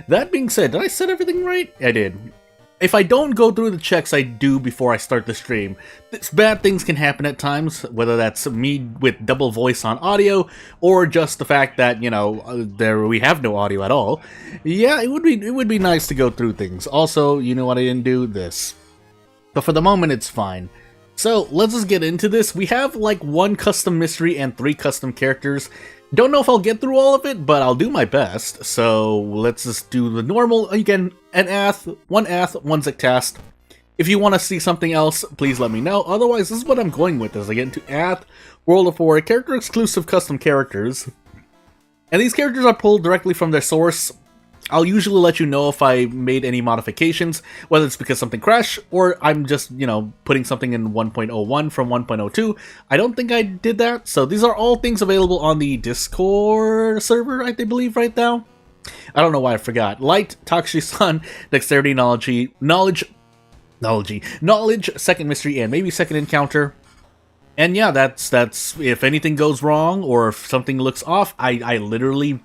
That being said, did I set everything right? I did. If I don't go through the checks I do before I start the stream, bad things can happen at times, whether that's me with double voice on audio, or just the fact that, you know, we have no audio at all. Yeah, it would be nice to go through things. Also, you know what I didn't do? This. But for the moment, it's fine. So, let's just get into this. We have, like, 1 custom mystery and 3 custom characters. Don't know if I'll get through all of it, but I'll do my best. So let's just do the normal. Again, one Ath, 1 Zictast. If you want to see something else, please let me know. Otherwise, this is what I'm going with as I get into Ath, World of War, character-exclusive custom characters. And these characters are pulled directly from their source. I'll usually let you know if I made any modifications, whether it's because something crashed, or I'm just, you know, putting something in 1.01 from 1.02. I don't think I did that, so these are all things available on the Discord server, I believe, right now. I don't know why I forgot. Light, Takshi-san, Dexterity, Knowledge, Second Mystery, and maybe Second Encounter. And yeah, that's if anything goes wrong, or if something looks off, I literally...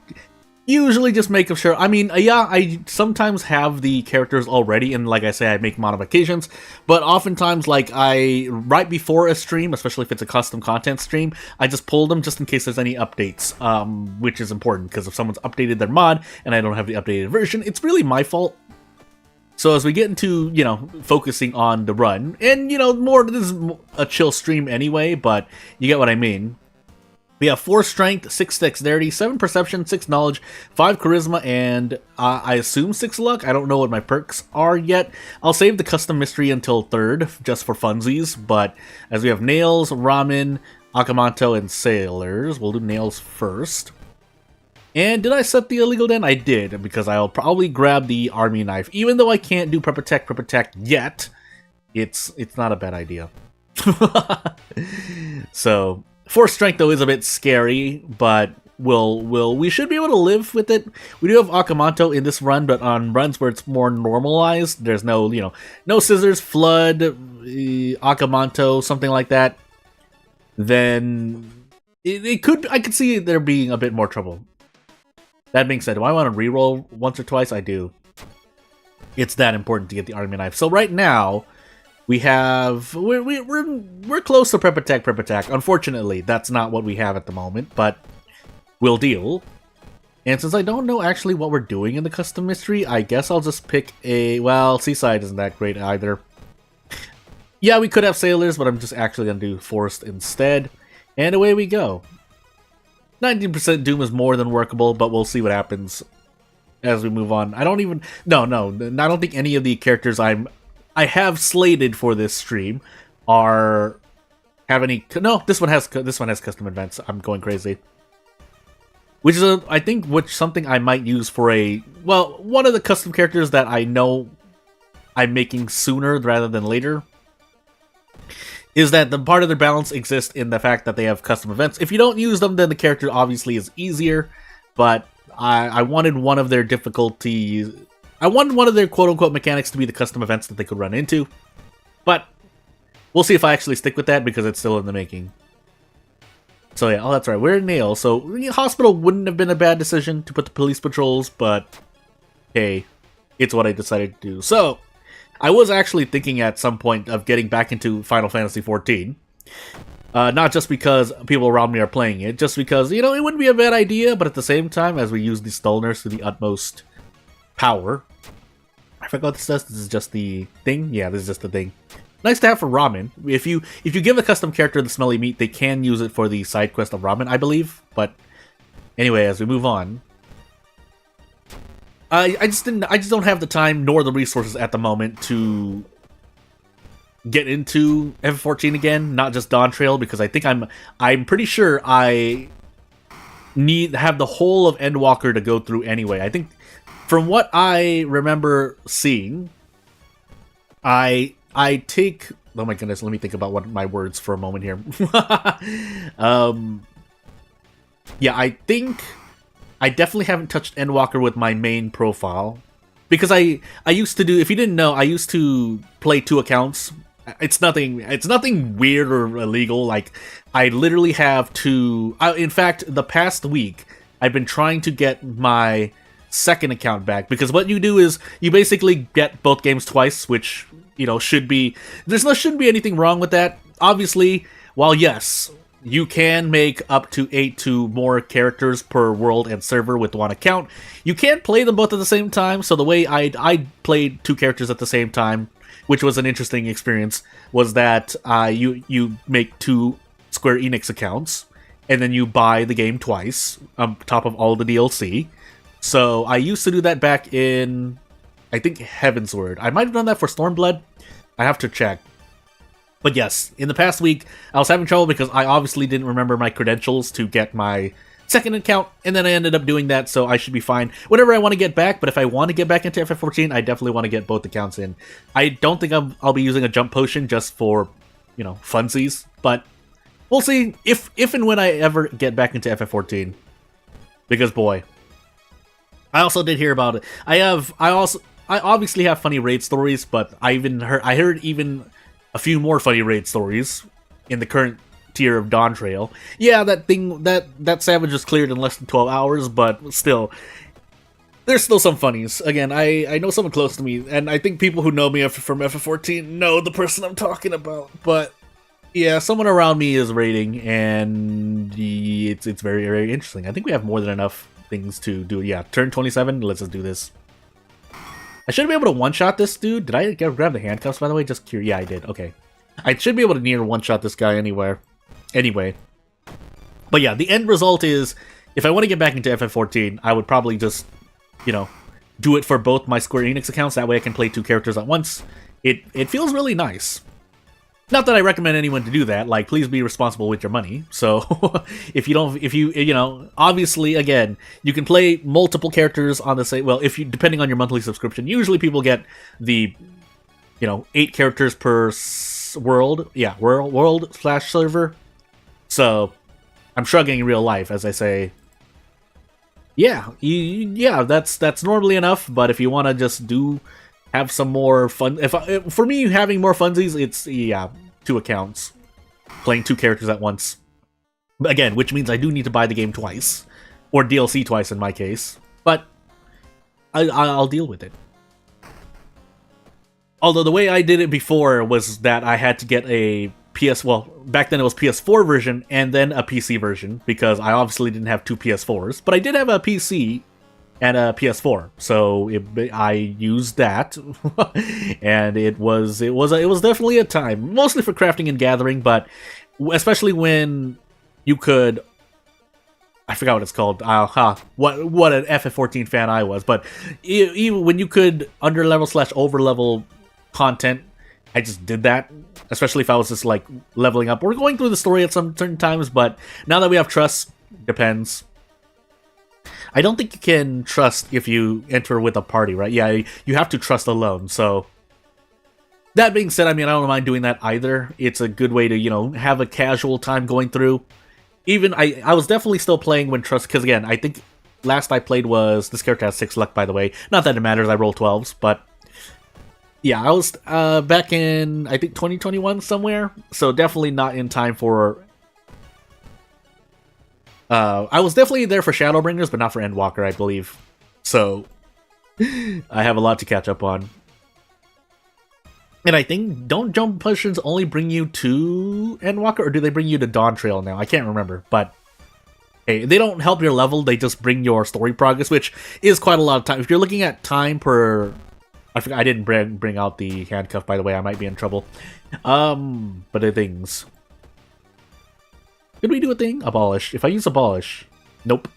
usually just make sure. I mean, yeah, I sometimes have the characters already, and like I say, I make modifications, but oftentimes, like, right before a stream, especially if it's a custom content stream, I just pull them just in case there's any updates, which is important, because if someone's updated their mod, and I don't have the updated version, it's really my fault. So as we get into, you know, focusing on the run, and, you know, this is a chill stream anyway, but you get what I mean. We have 4 Strength, 6 Dexterity, 7 Perception, 6 Knowledge, 5 Charisma, and I assume 6 Luck. I don't know what my perks are yet. I'll save the Custom Mystery until 3rd, just for funsies, but as we have Nails, Ramen, Akamanto, and Sailors, we'll do Nails first. And did I set the Illegal Den? I did, because I'll probably grab the Army Knife. Even though I can't do Prep Attack yet, it's not a bad idea. So... 4 Strength, though, is a bit scary, but we should be able to live with it. We do have Akamanto in this run, but on runs where it's more normalized, there's no, you know, no Scissors, Flood, Akamanto, something like that, then I could see there being a bit more trouble. That being said, do I want to reroll once or twice? I do. It's that important to get the Army Knife. So right now... we're close to Prep Attack. Unfortunately, that's not what we have at the moment, but we'll deal. And since I don't know actually what we're doing in the custom mystery, I guess I'll just pick well, Seaside isn't that great either. Yeah, we could have Sailors, but I'm just actually gonna do Forest instead. And away we go. 19% Doom is more than workable, but we'll see what happens as we move on. I don't think any of the characters I have slated for this stream have any. No, this one has custom events. I'm going crazy. Which is I think something I might use for one of the custom characters that I know I'm making sooner rather than later. Is that the part of their balance exists in the fact that they have custom events. If you don't use them, then the character obviously is easier. But I wanted one of their difficulties. I wanted one of their quote-unquote mechanics to be the custom events that they could run into. But we'll see if I actually stick with that because it's still in the making. So yeah, oh that's right, we're in Nail. So hospital wouldn't have been a bad decision to put the police patrols, but hey, it's what I decided to do. So, I was actually thinking at some point of getting back into Final Fantasy XIV. Not just because people around me are playing it, just because, you know, it wouldn't be a bad idea, but at the same time, as we use the Stolners to the utmost power. I forgot what this does. This is just the thing? Yeah, this is just the thing. Nice to have for ramen. If you give a custom character the smelly meat, they can use it for the side quest of ramen, I believe. But anyway, as we move on, I just don't have the time nor the resources at the moment to get into F14 again, not just Dawn Trail, because I think I'm pretty sure I have the whole of Endwalker to go through anyway. I think from what I remember seeing, I take... Oh my goodness, let me think about what my words for a moment here. Yeah, I think I definitely haven't touched Endwalker with my main profile. Because I used to do... If you didn't know, I used to play 2 accounts. It's nothing weird or illegal. Like, I literally have 2... in fact, the past week, I've been trying to get my second account back, because what you do is you basically get both games twice, which, you know, shouldn't be anything wrong with that. Obviously, while yes, you can make up to 8 to more characters per world and server with one account, you can't play them both at the same time. So the way I played 2 characters at the same time, which was an interesting experience, was that you make 2 Square Enix accounts, and then you buy the game twice on top of all the DLC. So I used to do that back in, I think, Heaven's Word. I might have done that for Stormblood. I have to check. But yes, in the past week, I was having trouble because I obviously didn't remember my credentials to get my second account, and then I ended up doing that, so I should be fine whenever I want to get back. But if I want to get back into FF14, I definitely want to get both accounts in. I don't think I'll be using a jump potion just for, you know, funsies, but we'll see if and when I ever get back into FF14. Because boy, I also did hear about it. I obviously have funny raid stories, but I heard even a few more funny raid stories in the current tier of Dawn Trail. Yeah, that savage was cleared in less than 12 hours, but still, there's still some funnies. Again, I know someone close to me, and I think people who know me from FF14 know the person I'm talking about, but yeah, someone around me is raiding, and it's very, very interesting. I think we have more than enough things to do. Yeah, turn 27, let's just do this. I should be able to one-shot this dude. Did I grab the handcuffs, by the way? Just curious. Yeah, I did. Okay. I should be able to near one-shot this guy anywhere. Anyway. But yeah, the end result is, if I want to get back into FF14, I would probably just, you know, do it for both my Square Enix accounts. That way I can play 2 characters at once. It feels really nice. Not that I recommend anyone to do that. Like, please be responsible with your money. So, if you know, obviously, again, you can play multiple characters on the same. Well, depending on your monthly subscription, usually people get the, you know, 8 characters per world. Yeah, world/server. So, I'm shrugging in real life as I say. Yeah, yeah, that's normally enough. But if you want to just have some more fun. For me, having more funsies, it's, yeah, 2 accounts. Playing 2 characters at once. But again, which means I do need to buy the game twice. Or DLC twice in my case. But I'll deal with it. Although the way I did it before was that I had to get a back then it was PS4 version and then a PC version, because I obviously didn't have 2 PS4s. But I did have a PC and a PS4, so I used that, and it was definitely a time, mostly for crafting and gathering, but especially when you could, I forgot what it's called. What an FF14 fan I was, but even when you could underlevel / overlevel content, I just did that, especially if I was just like leveling up or going through the story at some certain times. But now that we have trust, depends. I don't think you can trust if you enter with a party, right? Yeah, you have to trust alone. So that being said, I mean, I don't mind doing that either. It's a good way to, you know, have a casual time going through. Even I was definitely still playing when trust, because again, I think last I played was, this character has 6 luck, by the way. Not that it matters, I roll 12s, but yeah, I was back in, I think, 2021 somewhere. So definitely not in time for... I was definitely there for Shadowbringers, but not for Endwalker, I believe. So, I have a lot to catch up on. And I think, don't jump potions only bring you to Endwalker, or do they bring you to Dawn Trail now? I can't remember, but hey, they don't help your level, they just bring your story progress, which is quite a lot of time. If you're looking at time per... I forgot, I didn't bring out the handcuff, by the way, I might be in trouble. But the things... Could we do a thing? Abolish. If I use Abolish... Nope.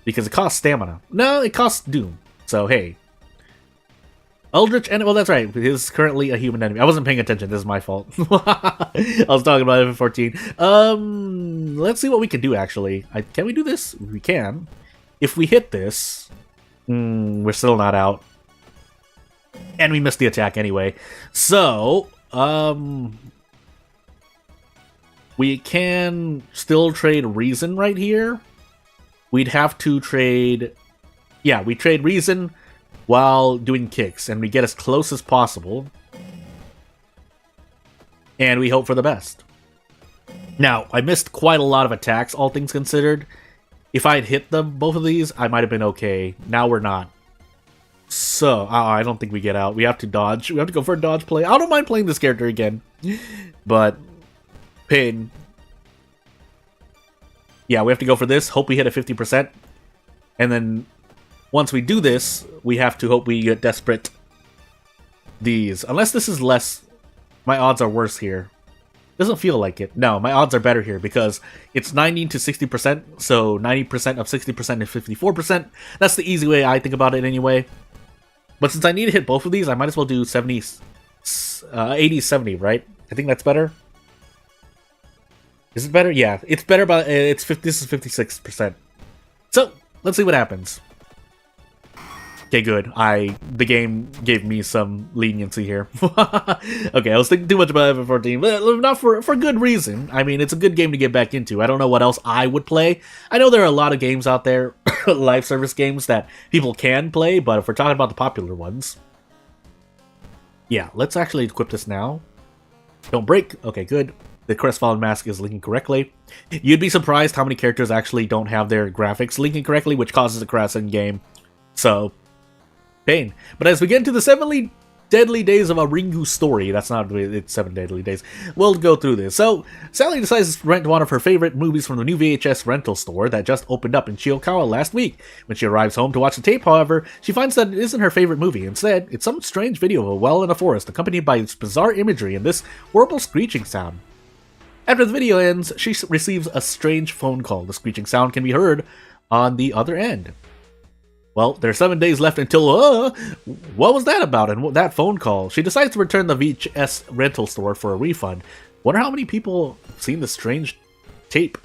Because it costs stamina. No, it costs Doom. So, hey. Eldritch enemy... Well, that's right. It is currently a human enemy. I wasn't paying attention. This is my fault. I was talking about FF14. Let's see what we can do, actually. Can we do this? We can. If we hit this... we're still not out. And we missed the attack anyway. So, we can still trade Reason right here. We'd have to trade... Yeah, we trade Reason while doing kicks, and we get as close as possible. And we hope for the best. Now, I missed quite a lot of attacks, all things considered. If I had hit both of these, I might have been okay. Now we're not. So, I don't think we get out. We have to dodge. We have to go for a dodge play. I don't mind playing this character again. But, pain. Yeah, we have to go for this. Hope we hit a 50%. And then, once we do this, we have to hope we get desperate. These. Unless this is less... My odds are worse here. Doesn't feel like it. No, my odds are better here because it's 90 to 60%. So, 90% of 60% is 54%. That's the easy way I think about it anyway. But since I need to hit both of these, I might as well do 70, 80-70, right? I think that's better. Is it better? Yeah, it's better, but it's 50, this is 56%. So, let's see what happens. Okay, good. The game gave me some leniency here. Okay, I was thinking too much about FF14, but not for good reason. I mean, it's a good game to get back into. I don't know what else I would play. I know there are a lot of games out there, live service games, that people can play, but if we're talking about the popular ones... Yeah, let's actually equip this now. Don't break. Okay, good. The crestfallen mask is linking correctly. You'd be surprised how many characters actually don't have their graphics linking correctly, which causes a crash in game. So... pain. But as we get into the 7 deadly days of a Ringu story, that's not, it's 7 deadly days, we'll go through this. So, Sally decides to rent one of her favorite movies from the new VHS rental store that just opened up in Chiyokawa last week. When she arrives home to watch the tape, however, she finds that it isn't her favorite movie. Instead, it's some strange video of a well in a forest, accompanied by its bizarre imagery and this horrible screeching sound. After the video ends, she receives a strange phone call. The screeching sound can be heard on the other end. Well, there are 7 days left until, what was that about? And that phone call? She decides to return the VHS rental store for a refund. Wonder how many people have seen this strange tape.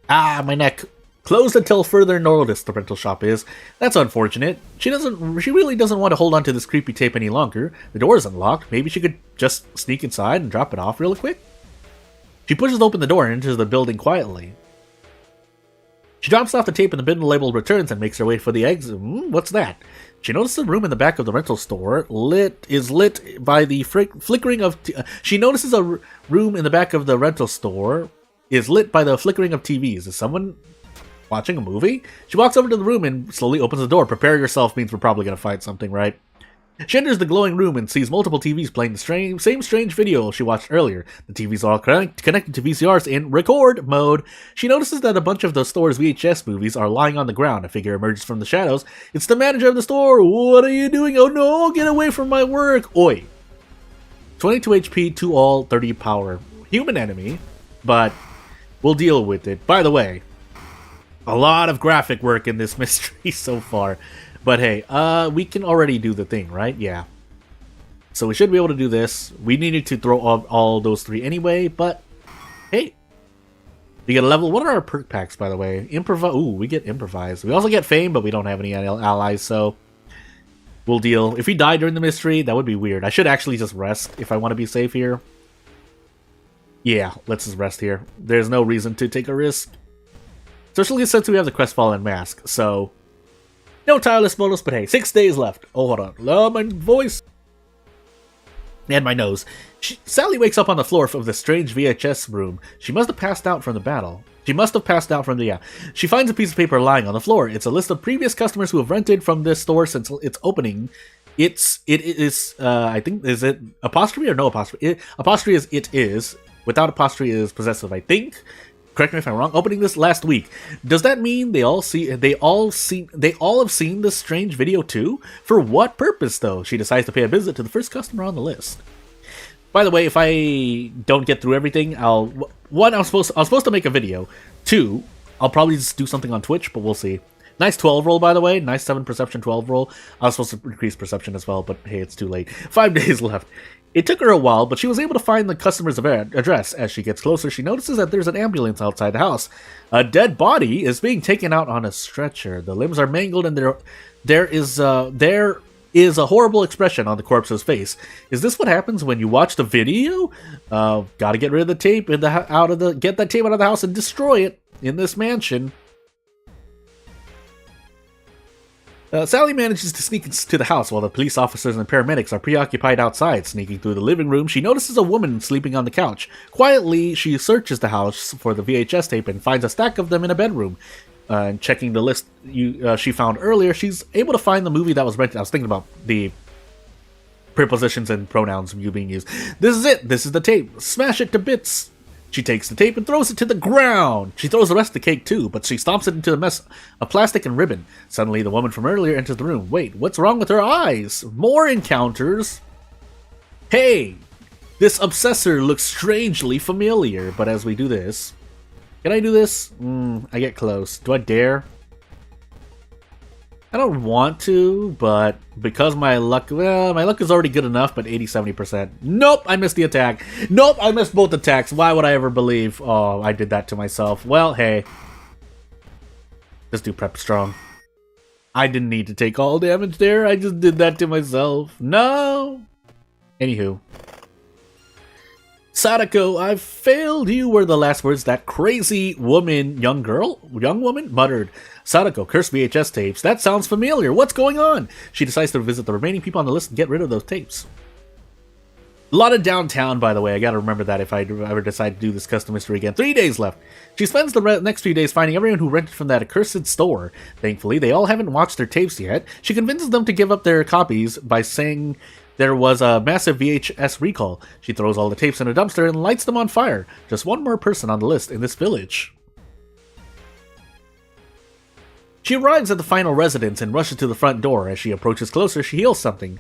Ah, my neck. Closed until further notice, the rental shop is. That's unfortunate. She really doesn't want to hold on to this creepy tape any longer. The door is unlocked. Maybe she could just sneak inside and drop it off real quick? She pushes open the door and enters the building quietly. She drops off the tape and the bin label returns and makes her way for the exit. What's that? She notices the room in the back of the rental store is lit by the flickering of... She notices a room in the back of the rental store is lit by the flickering of TVs. Is someone watching a movie? She walks over to the room and slowly opens the door. Prepare yourself means we're probably going to find something, right? She enters the glowing room and sees multiple TVs playing the same strange video she watched earlier. The TVs are all connected to VCRs in record mode. She notices that a bunch of the store's VHS movies are lying on the ground. A figure emerges from the shadows. It's the manager of the store. What are you doing? Oh no, get away from my work. Oi. 22 HP, 2 all, 30 power. Human enemy, but we'll deal with it. By the way, a lot of graphic work in this mystery so far. But hey, we can already do the thing, right? Yeah. So we should be able to do this. We needed to throw all those 3 anyway, but hey. We get a level. What are our perk packs, by the way? Improvise. Ooh, we get improvise. We also get fame, but we don't have any allies, so we'll deal. If we die during the mystery, that would be weird. I should actually just rest if I want to be safe here. Yeah, let's just rest here. There's no reason to take a risk. Especially since we have the crestfallen mask, so... No tireless bonus, but hey, 6 days left. Oh, hold on. My voice. And my nose. Sally wakes up on the floor of the strange VHS room. She must have passed out from the battle. She finds a piece of paper lying on the floor. It's a list of previous customers who have rented from this store since its opening. It is, I think, is it apostrophe or no apostrophe? Apostrophe is it is. Without apostrophe is possessive, I think. Correct me if I'm wrong. Opening this last week. Does that mean they all have seen this strange video too? For what purpose though? She decides to pay a visit to the first customer on the list. By the way, if I don't get through everything, one, I was supposed to make a video. 2, I'll probably just do something on Twitch, but we'll see. Nice 12 roll, by the way. Nice 7 perception 12 roll. I was supposed to increase perception as well, but hey, it's too late. 5 days left. It took her a while, but she was able to find the customer's address. As she gets closer, she notices that there's an ambulance outside the house. A dead body is being taken out on a stretcher. The limbs are mangled, and there is a horrible expression on the corpse's face. Is this what happens when you watch the video? Gotta get rid of the tape get that tape out of the house and destroy it in this mansion. Sally manages to sneak into the house while the police officers and paramedics are preoccupied outside. Sneaking through the living room, she notices a woman sleeping on the couch. Quietly, she searches the house for the VHS tape and finds a stack of them in a bedroom. and checking the list she found earlier, she's able to find the movie that was rented. I was thinking about the prepositions and pronouns you being used. This is it. This is the tape. Smash it to bits. She takes the tape and throws it to the ground. She throws the rest of the cake too, but she stomps it into a mess of plastic and ribbon. Suddenly, the woman from earlier enters the room. Wait, what's wrong with her eyes? More encounters. Hey, this obsessor looks strangely familiar, but as we do this... Can I do this? I get close. Do I dare? I don't want to, but because my luck... Well, my luck is already good enough, but 80-70%. Nope, I missed the attack. Nope, I missed both attacks. Why would I ever believe? Oh, I did that to myself. Well, hey. Just do prep strong. I didn't need to take all damage there. I just did that to myself. No! Anywho. Sadako, I've failed you were the last words that crazy woman, young woman, muttered. Sadako, cursed VHS tapes. That sounds familiar. What's going on? She decides to visit the remaining people on the list and get rid of those tapes. A lot of downtown, by the way. I gotta remember that if I ever decide to do this custom mystery again. 3 days left. She spends the next few days finding everyone who rented from that accursed store. Thankfully, they all haven't watched their tapes yet. She convinces them to give up their copies by saying there was a massive VHS recall. She throws all the tapes in a dumpster and lights them on fire. Just one more person on the list in this village. She arrives at the final residence and rushes to the front door. As she approaches closer, she hears something.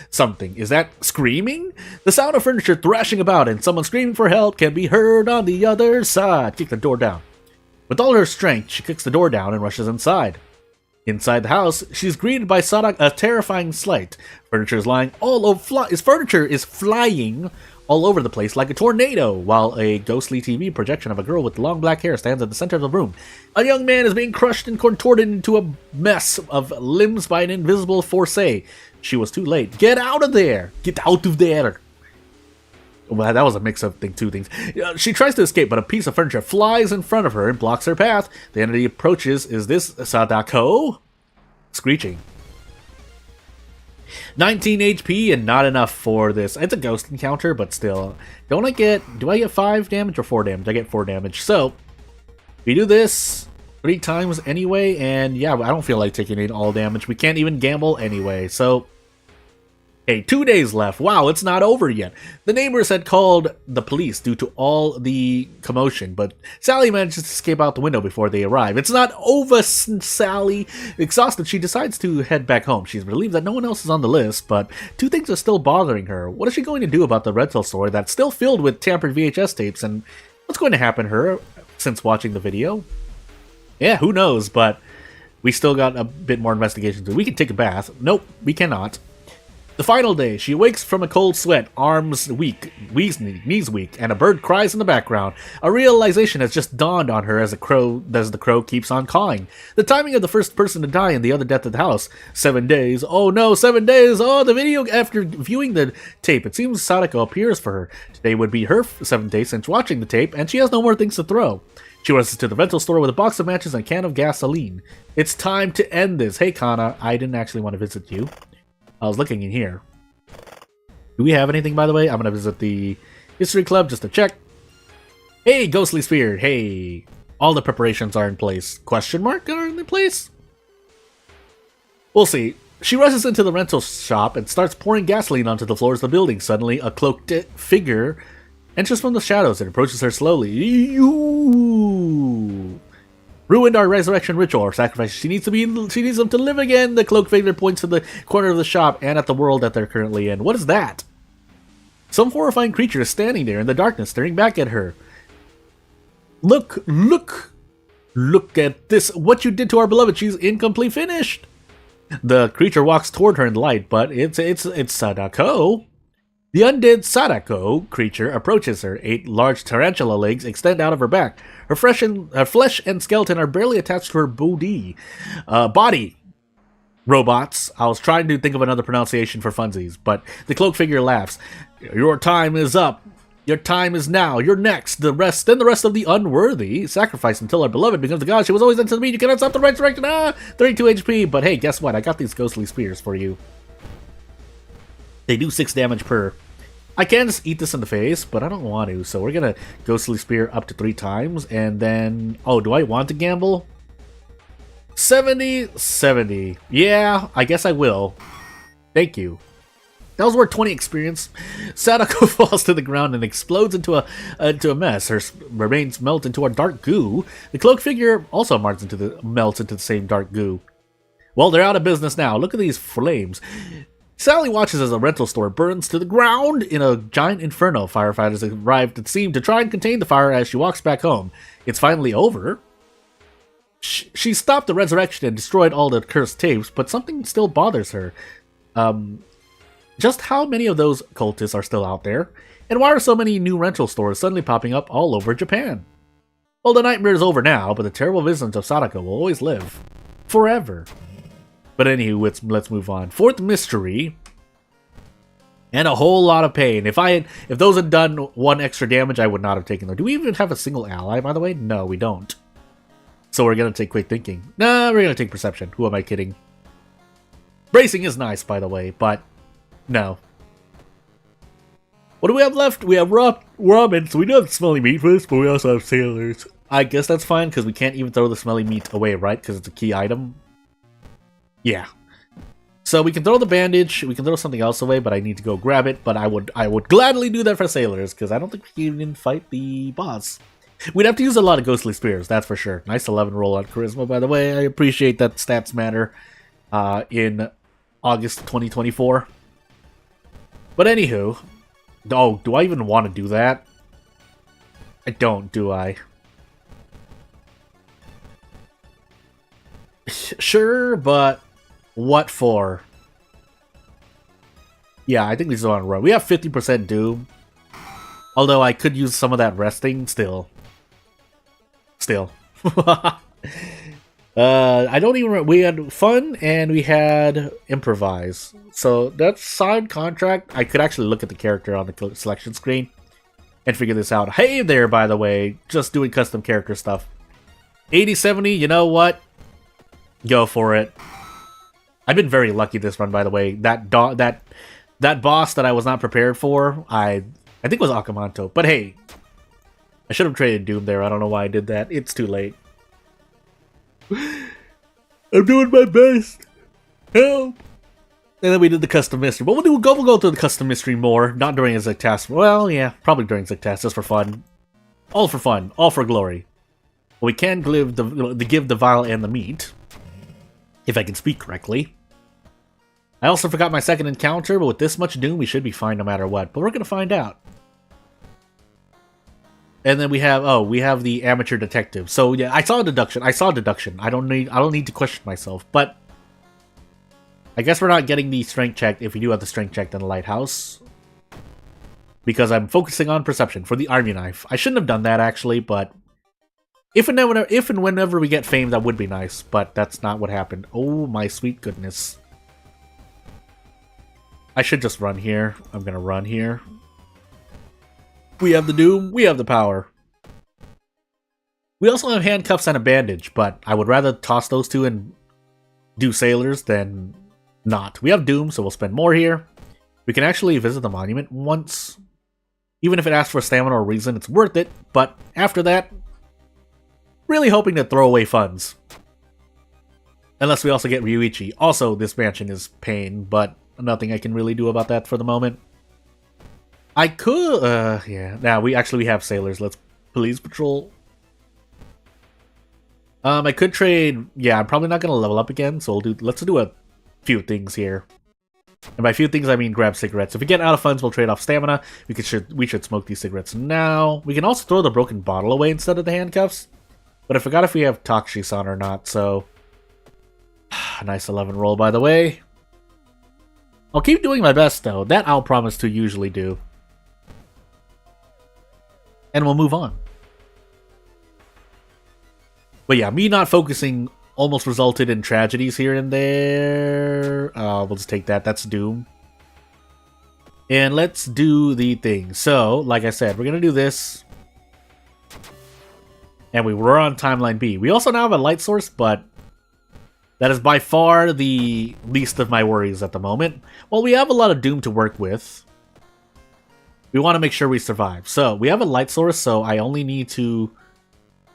Something. Is that screaming? The sound of furniture thrashing about and someone screaming for help can be heard on the other side. Kick the door down. With all her strength, she kicks the door down and rushes inside. Inside the house, she's greeted by a terrifying sight. Furniture is flying all over the place like a tornado, while a ghostly TV projection of a girl with long black hair stands at the center of the room. A young man is being crushed and contorted into a mess of limbs by an invisible force. She was too late. Get out of there! Get out of there! Well, that was a mix of two things. She tries to escape, but a piece of furniture flies in front of her and blocks her path. The entity approaches. Is this Sadako? Screeching. 19 HP and not enough for this. It's a ghost encounter, but still. Do I get 5 damage or 4 damage? I get 4 damage. So, we do this 3 times anyway, and yeah, I don't feel like taking in all damage. We can't even gamble anyway, so... Hey, 2 days left. Wow, it's not over yet. The neighbors had called the police due to all the commotion, but Sally manages to escape out the window before they arrive. It's not over, Sally. Exhausted, she decides to head back home. She's relieved that no one else is on the list, but 2 things are still bothering her. What is she going to do about the rental store that's still filled with tampered VHS tapes, and what's going to happen to her since watching the video? Yeah, who knows, but we still got a bit more investigation to do. We can take a bath. Nope, we cannot. The final day, she awakes from a cold sweat, arms weak, knees weak, and a bird cries in the background. A realization has just dawned on her as the crow keeps on cawing. The timing of the first person to die and the other death at the house. 7 days. Oh no, 7 days! Oh, the video after viewing the tape. It seems Sadako appears for her. Today would be her 7th day since watching the tape, and she has no more things to throw. She rushes to the rental store with a box of matches and a can of gasoline. It's time to end this. Hey Kana, I didn't actually want to visit you. I was looking in here. Do we have anything, by the way? I'm gonna visit the History Club just to check. Hey, Ghostly Sphere. Hey. All the preparations are in place. Question mark are in place? We'll see. She rushes into the rental shop and starts pouring gasoline onto the floors of the building. Suddenly, a cloaked figure enters from the shadows and approaches her slowly. You ruined our resurrection ritual or sacrifice. She needs them to live again. The cloaked figure points to the corner of the shop and at the world that they're currently in. What is that? Some horrifying creature is standing there in the darkness, staring back at her. Look at this. What you did to our beloved. She's incomplete finished. The creature walks toward her in the light, but it's Sadako. The undead Sadako creature approaches her. 8 large tarantula legs extend out of her back. Her flesh and skeleton are barely attached to her body. Robots. I was trying to think of another pronunciation for funsies, but the cloaked figure laughs. Your time is up. Your time is now. You're next. The rest of the unworthy sacrifice until our beloved becomes a god. She was always into me. You cannot stop the resurrection. 32 HP. But hey, guess what? I got these ghostly spears for you. They do 6 damage per. I can just eat this in the face, but I don't want to. So we're gonna ghostly spear up to 3 times, and then. Oh, do I want to gamble? 70, 70. Yeah, I guess I will. Thank you. That was worth 20 experience. Sadako falls to the ground and explodes into a mess. Her remains melt into a dark goo. The cloaked figure also melts into the same dark goo. Well, they're out of business now. Look at these flames. Sally watches as a rental store burns to the ground in a giant inferno. Firefighters arrive at scene to try and contain the fire as she walks back home. It's finally over. She stopped the resurrection and destroyed all the cursed tapes, but something still bothers her. Just how many of those cultists are still out there? And why are so many new rental stores suddenly popping up all over Japan? Well, the nightmare is over now, but the terrible visions of Sadako will always live. Forever. But anywho, let's move on. Fourth mystery. And a whole lot of pain. If those had done 1 extra damage, I would not have taken them. Do we even have a single ally, by the way? No, we don't. So we're gonna take quick thinking. Nah, we're gonna take perception. Who am I kidding? Bracing is nice, by the way, but no. What do we have left? We have ramen, so we do have smelly meat for this, but we also have sailors. I guess that's fine, because we can't even throw the smelly meat away, right? Because it's a key item. Yeah. So we can throw the bandage, we can throw something else away, but I need to go grab it. But I would gladly do that for sailors, because I don't think we can even fight the boss. We'd have to use a lot of ghostly spears, that's for sure. Nice 11 roll on charisma, by the way. I appreciate that stats matter in August 2024. But anywho, oh, do I even want to do that? I don't, do I? Sure, but what for? Yeah, I think we just want to run. We have 50% Doom. Although I could use some of that resting still. I don't even... We had fun and we had improvise. So that's side contract. I could actually look at the character on the selection screen and figure this out. Hey there, by the way. Just doing custom character stuff. 80-70, you know what? Go for it. I've been very lucky this run, by the way. That boss that I was not prepared for, I think it was Akamanto. But hey, I should have traded Doom there. I don't know why I did that. It's too late. I'm doing my best. Help! And then we did the custom mystery. But we'll go through the custom mystery more. Not during a Zectass. Well, yeah, probably during Zectass, just for fun. All for fun. All for glory. But we can give the vial and the meat. If I can speak correctly. I also forgot my second encounter, but with this much Doom, we should be fine no matter what. But we're gonna find out. And then we have the amateur detective. So yeah, I saw deduction. I don't need to question myself. But I guess we're not getting the strength check if we do have the strength check in the lighthouse. Because I'm focusing on perception for the army knife. I shouldn't have done that actually, but if and whenever we get fame, that would be nice. But that's not what happened. Oh my sweet goodness. I should just run here. I'm gonna run here. We have the Doom, we have the power. We also have handcuffs and a bandage, but I would rather toss those two and do sailors than not. We have Doom, so we'll spend more here. We can actually visit the monument once. Even if it asks for stamina or reason, it's worth it. But after that, really hoping to throw away funds. Unless we also get Ryuichi. Also, this mansion is pain, but nothing I can really do about that for the moment. I could, yeah. Now, we have sailors. Let's police patrol. I could trade, yeah, I'm probably not going to level up again, so let's do a few things here. And by few things, I mean grab cigarettes. If we get out of funds, we'll trade off stamina. We should smoke these cigarettes now. We can also throw the broken bottle away instead of the handcuffs. But I forgot if we have Takshi's on or not, so... Nice 11 roll, by the way. I'll keep doing my best, though. That I'll promise to usually do. And we'll move on. But yeah, me not focusing almost resulted in tragedies here and there. We'll just take that. That's Doom. And let's do the thing. So, like I said, we're going to do this. And we were on timeline B. We also now have a light source, but that is by far the least of my worries at the moment. Well, we have a lot of Doom to work with. We want to make sure we survive. So, we have a light source, so I only need to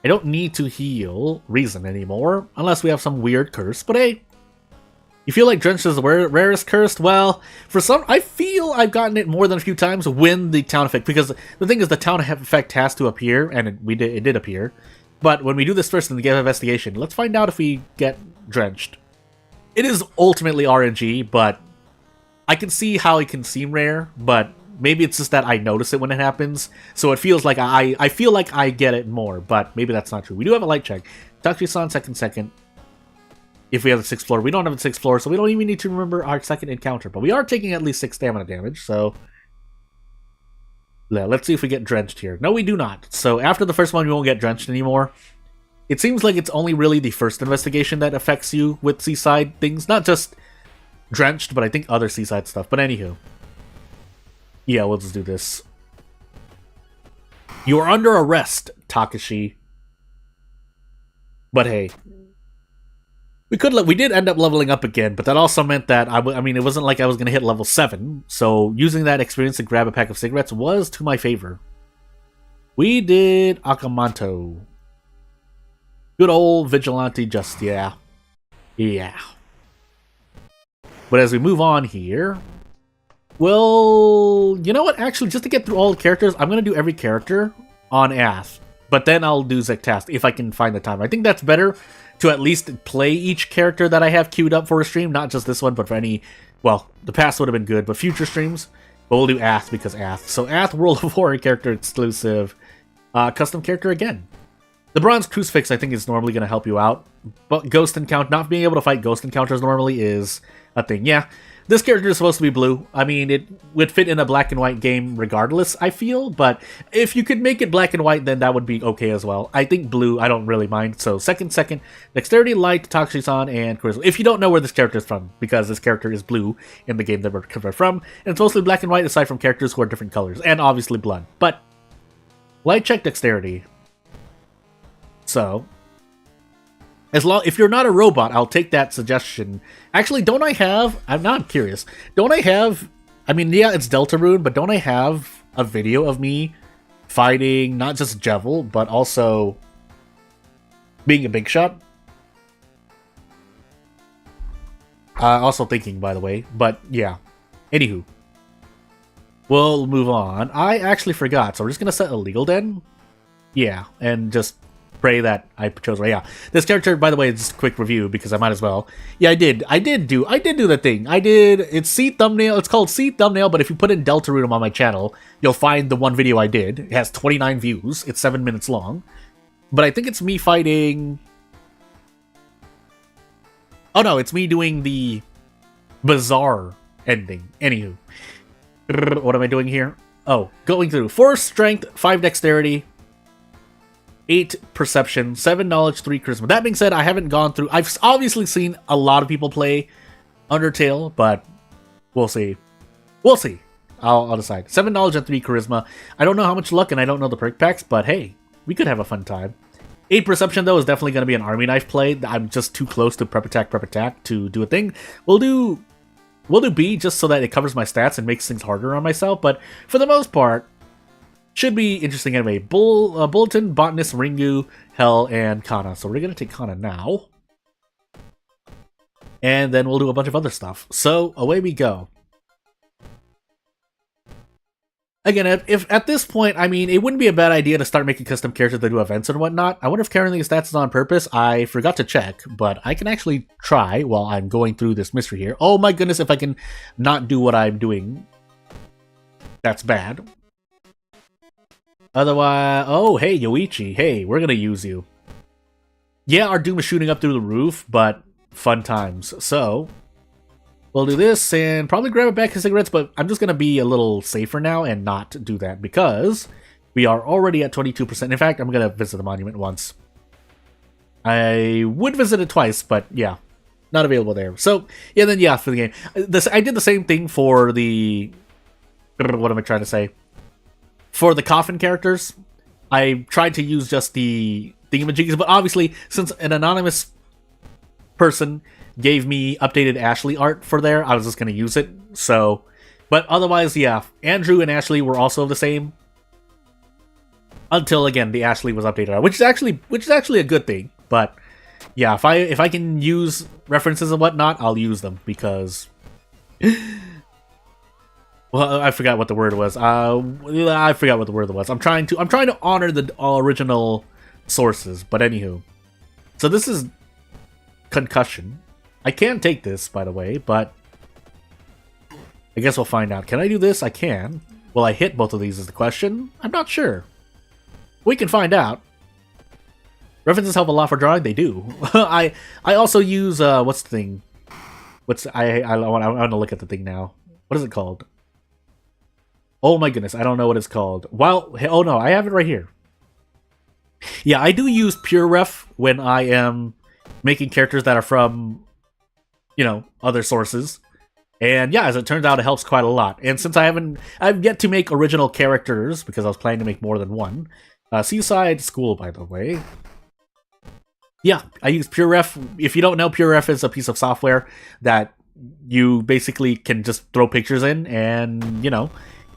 I don't need to heal Reason anymore, unless we have some weird curse, but hey, you feel like Drenched is the rarest cursed? Well, I feel I've gotten it more than a few times when the town effect, because the thing is the town effect has to appear, and it did appear, but when we do this first in the game of investigation, let's find out if we get Drenched. It is ultimately RNG, but I can see how it can seem rare, but maybe it's just that I notice it when it happens, so it feels like I feel like I get it more, but maybe that's not true. We do have a light check. Takushi-san, second. If we have the 6th floor. We don't have the 6th floor, so we don't even need to remember our second encounter, but we are taking at least 6 stamina damage, so yeah, let's see if we get drenched here. No, we do not. So after the first one, we won't get drenched anymore. It seems like it's only really the first investigation that affects you with seaside things, not just drenched, but I think other seaside stuff. But anywho, yeah, we'll just do this. You are under arrest, Takashi. But hey, we did end up leveling up again, but that also meant that I mean, it wasn't like I was going to hit level 7, so using that experience to grab a pack of cigarettes was to my favor. We did Akamanto. Good old vigilante, just yeah. But as we move on here, well, you know what? Actually, just to get through all the characters, I'm going to do every character on Ath. But then I'll do Zektask if I can find the time. I think that's better to at least play each character that I have queued up for a stream. Not just this one, but for any... Well, the past would have been good, but future streams. But we'll do Ath because Ath. So Ath, World of War character exclusive. Custom character again. The Bronze Crucifix, I think, is normally going to help you out. But Ghost Encounter, not being able to fight Ghost Encounters normally is a thing. Yeah, this character is supposed to be blue. I mean, it would fit in a black and white game regardless, I feel. But if you could make it black and white, then that would be okay as well. I think blue, I don't really mind. So second, Dexterity, Light, Takushi-san, and Charisma. If you don't know where this character is from, because this character is blue in the game that we're from. And it's mostly black and white aside from characters who are different colors. And obviously blood. But Light check Dexterity. So, if you're not a robot, I'll take that suggestion. Actually, I'm not curious. I mean, yeah, it's Deltarune, but don't I have a video of me fighting not just Jevil, but also being a big shot? Also thinking, by the way, but yeah. Anywho. We'll move on. I actually forgot, so we're just gonna set illegal then? Yeah, and just pray that I chose right. Yeah, this character, by the way, just a quick review because I might as well. Yeah, I did do the thing. It's C thumbnail. It's called C thumbnail, but if you put in Deltarune on my channel, you'll find the one video I did. It has 29 views. It's 7 minutes long, but I think it's me fighting. Oh no, it's me doing the bizarre ending. Anywho, what am I doing here? Oh, going through 4 strength, 5 dexterity, 8 perception, 7 knowledge, 3 charisma. That being said, I haven't gone through... I've obviously seen a lot of people play Undertale, but we'll see. We'll see. I'll decide. 7 knowledge and 3 charisma. I don't know how much luck and I don't know the perk packs, but hey, we could have a fun time. 8 perception, though, is definitely going to be an army knife play. I'm just too close to prep attack to do a thing. We'll do B just so that it covers my stats and makes things harder on myself, but for the most part, should be interesting anyway. Bulletin, Botanist, Ringu, Hell, and Kana. So we're going to take Kana now. And then we'll do a bunch of other stuff. So away we go. Again, if at this point, I mean, it wouldn't be a bad idea to start making custom characters that do events and whatnot. I wonder if carrying these stats is on purpose. I forgot to check, but I can actually try while I'm going through this mystery here. Oh my goodness, if I can not do what I'm doing, that's bad. Otherwise, oh, hey, Yoichi, hey, we're gonna use you. Yeah, our Doom is shooting up through the roof, but fun times. So, we'll do this and probably grab a pack of cigarettes, but I'm just gonna be a little safer now and not do that because we are already at 22%. In fact, I'm gonna visit the monument once. I would visit it twice, but yeah, not available there. So, yeah, then yeah, for the game. I did the same thing for the... What am I trying to say? For the coffin characters, I tried to use just the thingamajigs, but obviously, since an anonymous person gave me updated Ashley art for there, I was just going to use it. So, but otherwise, yeah, Andrew and Ashley were also the same. Until again, the Ashley was updated, which is actually a good thing. But yeah, if I can use references and whatnot, I'll use them because. Well, I forgot what the word was. I forgot what the word was. I'm trying to honor the original sources. But anywho, so this is concussion. I can take this, by the way, but I guess we'll find out. Can I do this? I can. Will I hit both of these is the question. I'm not sure. We can find out. References help a lot for drawing. They do. I also use what's the thing? I want to look at the thing now. What is it called? Oh my goodness, I don't know what it's called. Oh no, I have it right here. Yeah, I do use pure ref when I am making characters that are from, other sources. And yeah, as it turns out, it helps quite a lot. And since I've yet to make original characters, because I was planning to make more than one. Seaside School, by the way. Yeah, I use pure ref. If you don't know, pure ref is a piece of software that you basically can just throw pictures in and,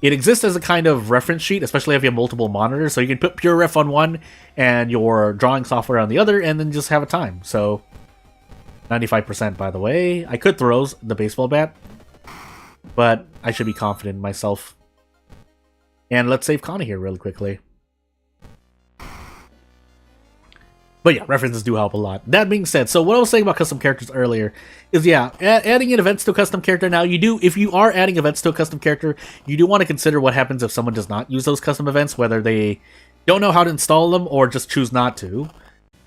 it exists as a kind of reference sheet, especially if you have multiple monitors. So you can put pure ref on one and your drawing software on the other and then just have a time. So 95%, by the way. I could throw the baseball bat, but I should be confident in myself. And let's save Connie here really quickly. But yeah, references do help a lot. That being said, so what I was saying about custom characters earlier is, yeah, adding in events to a custom character. Now, if you are adding events to a custom character, you do want to consider what happens if someone does not use those custom events, whether they don't know how to install them or just choose not to.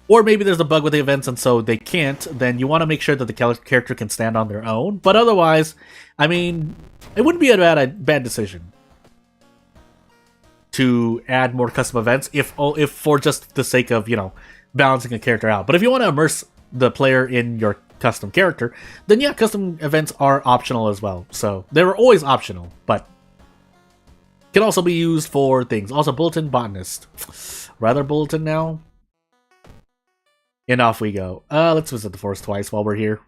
Or maybe there's a bug with the events and so they can't. Then you want to make sure that the character can stand on their own. But otherwise, I mean, it wouldn't be a bad decision to add more custom events if for just the sake of, balancing a character out. But if you want to immerse the player in your custom character, then yeah, custom events are optional as well. So they're always optional, but can also be used for things. Also, Bulletin Botanist. Rather Bulletin now. And off we go. Let's visit the forest twice while we're here.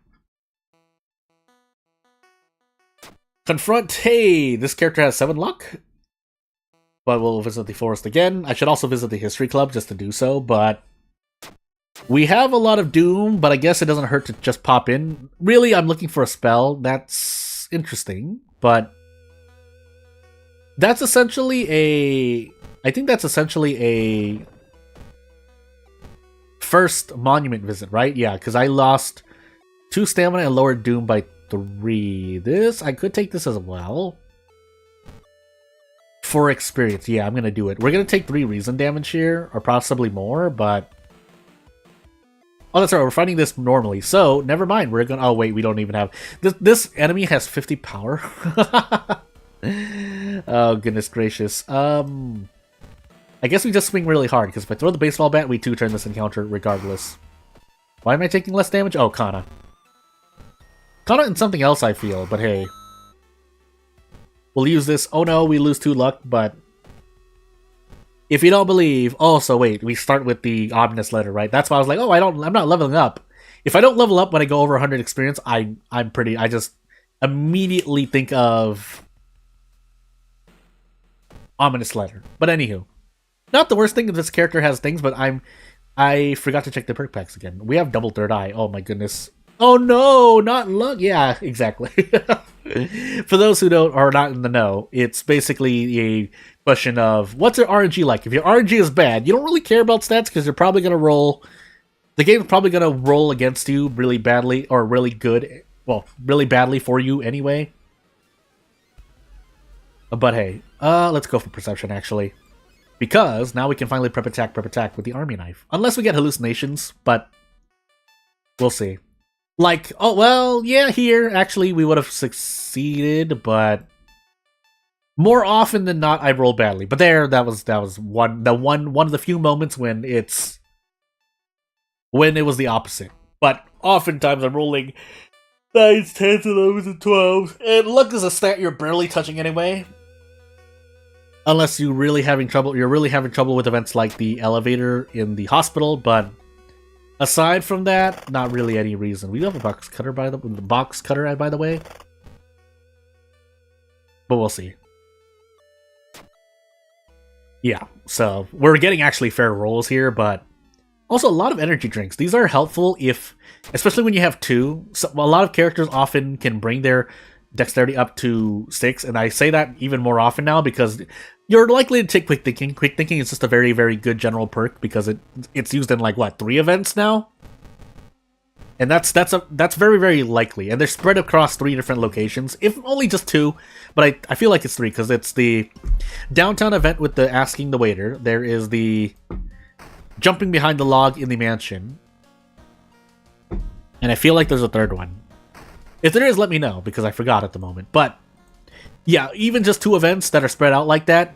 Confront. Hey, this character has 7 luck. But we'll visit the forest again. I should also visit the history club just to do so, but we have a lot of doom, but I guess it doesn't hurt to just pop in. Really, I'm looking for a spell. That's interesting, but that's essentially I think that's essentially a first monument visit, right? Yeah, because I lost 2 stamina and lowered doom by 3. I could take this as well. For experience, yeah, I'm gonna do it. We're gonna take 3 reason damage here, or possibly more, but oh, that's right, we're fighting this normally, so never mind. We're gonna. Oh wait, we don't even have this enemy has 50 power. Oh goodness gracious. I guess we just swing really hard because if I throw the baseball bat, we 2-turn this encounter regardless. Why am I taking less damage? Oh, Kana and something else I feel, but hey. We'll use this. Oh no, we lose 2 luck, but if you don't believe... Oh, so wait, we start with the ominous letter, right? That's why I was like, oh, I'm not leveling up. If I don't level up when I go over 100 experience, I just immediately think of ominous letter. But anywho, not the worst thing if this character has things, but I forgot to check the perk packs again. We have double third eye. Oh my goodness. Oh no, not luck. Yeah, exactly. For those who are not in the know, it's basically a question of what's your RNG like. If your RNG is bad, you don't really care about stats because you're probably going to roll. The game's probably going to roll against you really badly or really good. Well, really badly for you anyway. But hey, let's go for perception actually. Because now we can finally prep attack with the army knife. Unless we get hallucinations, but we'll see. Like, oh, well, yeah, here, actually, we would have succeeded, but more often than not, I roll badly. But there, that was one of the few moments when it was the opposite. But oftentimes, I'm rolling 9s, 10s, 11s, and 12s. And luck is a stat you're barely touching anyway. Unless you're really having trouble with events like the elevator in the hospital, but aside from that, not really any reason. We do have a box cutter by the way. But we'll see. Yeah, so we're getting actually fair rolls here, but also a lot of energy drinks. These are helpful if, especially when you have two. So a lot of characters often can bring their dexterity up to 6, and I say that even more often now because you're likely to take quick thinking. Quick thinking is just a very, very good general perk because it's used in like what, 3 events now, and that's very, very likely. And they're spread across 3 different locations, if only just 2, but I feel like it's 3 because it's the downtown event with the asking the waiter. There is the jumping behind the log in the mansion, and I feel like there's a 3rd one. If there is, let me know, because I forgot at the moment. But, yeah, even just 2 events that are spread out like that,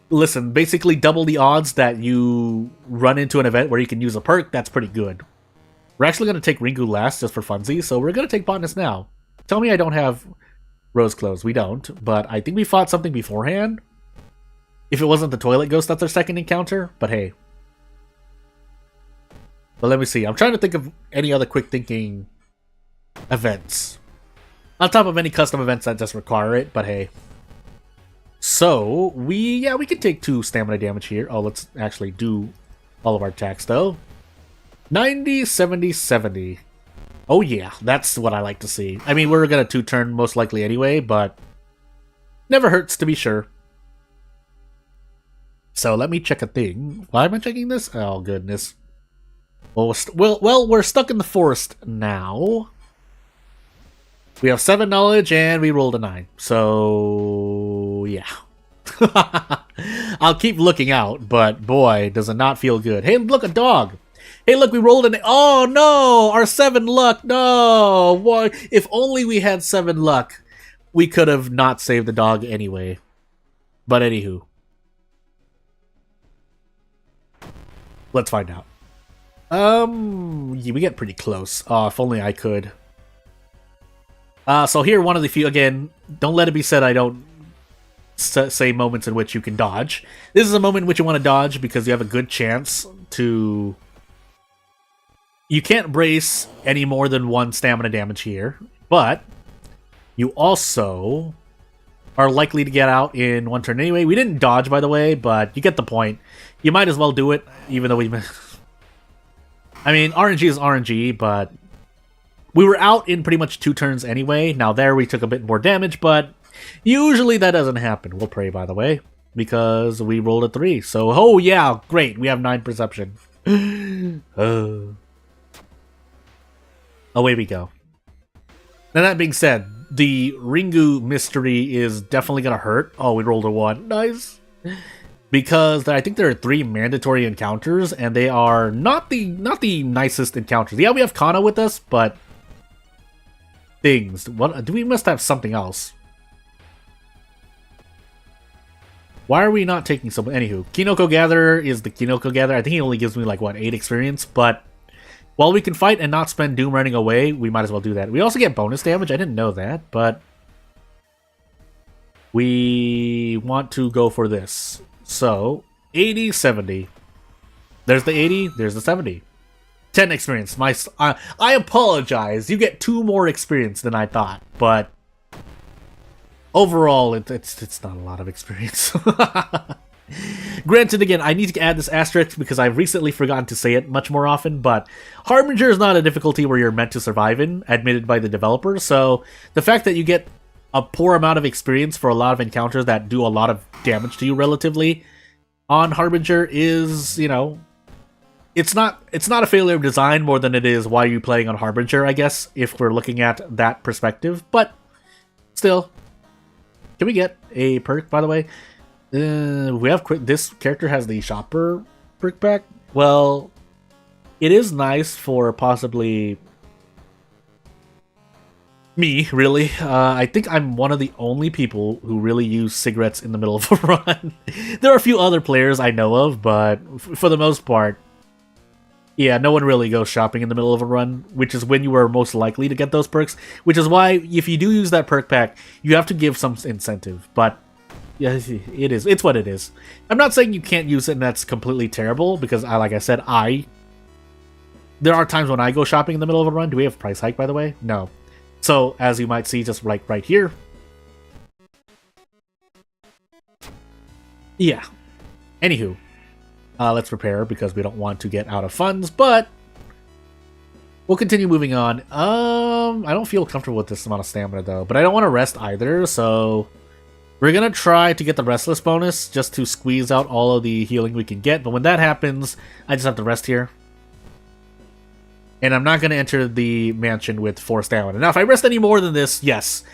listen, basically double the odds that you run into an event where you can use a perk, that's pretty good. We're actually going to take Ringu last, just for funsies, so we're going to take Botanist now. Tell me I don't have Rose Clothes. We don't, but I think we fought something beforehand. If it wasn't the Toilet Ghost, that's our 2nd encounter, but hey. But let me see, I'm trying to think of any other quick thinking events on top of any custom events that just require it, but hey. So we can take 2 stamina damage here. Oh, let's actually do all of our attacks though. 90, 70, 70. Oh yeah, that's what I like to see. I mean, we're gonna 2-turn most likely anyway, but never hurts to be sure. So let me check a thing. Why am I checking this? Oh goodness. Well, we're stuck in the forest now. We have 7 knowledge, and we rolled a 9. So, yeah. I'll keep looking out, but boy, does it not feel good. Hey, look, a dog! Hey, look, we rolled an... Oh, no! Our 7 luck! No! Why? If only we had 7 luck, we could have not saved the dog anyway. But anywho. Let's find out. Yeah, we get pretty close. Oh, if only I could. So here, one of the few, again, don't let it be said I don't say moments in which you can dodge. This is a moment in which you want to dodge because you have a good chance to... You can't brace any more than 1 stamina damage here, but you also are likely to get out in 1 turn anyway. We didn't dodge, by the way, but you get the point. You might as well do it, even though we... I mean, RNG is RNG, but... We were out in pretty much 2 turns anyway. Now there we took a bit more damage, but usually that doesn't happen. We'll pray, by the way, because we rolled a 3. So, oh yeah, great. We have 9 perception. Away we go. Now that being said, the Ringu mystery is definitely going to hurt. Oh, we rolled a 1. Nice. Because I think there are 3 mandatory encounters, and they are not the nicest encounters. Yeah, we have Kana with us, but... Things. What do we must have something else? Why are we not taking some? Anywho, Kinoko Gatherer is the Kinoko Gatherer. I think he only gives me like what, 8 experience, but while we can fight and not spend Doom running away, we might as well do that. We also get bonus damage. I didn't know that, but we want to go for this. So 80, 70. There's the 80. There's the 70. 10 experience. I apologize. You get 2 more experience than I thought, but overall, it's not a lot of experience. Granted, again, I need to add this asterisk because I've recently forgotten to say it much more often, but Harbinger is not a difficulty where you're meant to survive in, admitted by the developer, so the fact that you get a poor amount of experience for a lot of encounters that do a lot of damage to you relatively on Harbinger is, you know... It's not a failure of design more than it is why are you playing on Harbinger, I guess, if we're looking at that perspective. But still, can we get a perk, by the way? We have this character has the shopper perk back. Well, it is nice for possibly me, really. I think I'm one of the only people who really use cigarettes in the middle of a run. There are a few other players I know of, but for the most part, yeah, no one really goes shopping in the middle of a run, which is when you are most likely to get those perks, which is why if you do use that perk pack, you have to give some incentive, but yeah, it is. It's what it is. I'm not saying you can't use it and that's completely terrible, because like I said, there are times when I go shopping in the middle of a run. Do we have price hike, by the way? No. So, as you might see, just like right here. Yeah. Anywho, let's prepare because we don't want to get out of funds, but we'll continue moving on. I don't feel comfortable with this amount of stamina though, but I don't want to rest either, so we're gonna try to get the restless bonus just to squeeze out all of the healing we can get, but when that happens, I just have to rest here. And I'm not gonna enter the mansion with 4 stamina. Now, if I rest any more than this, yes,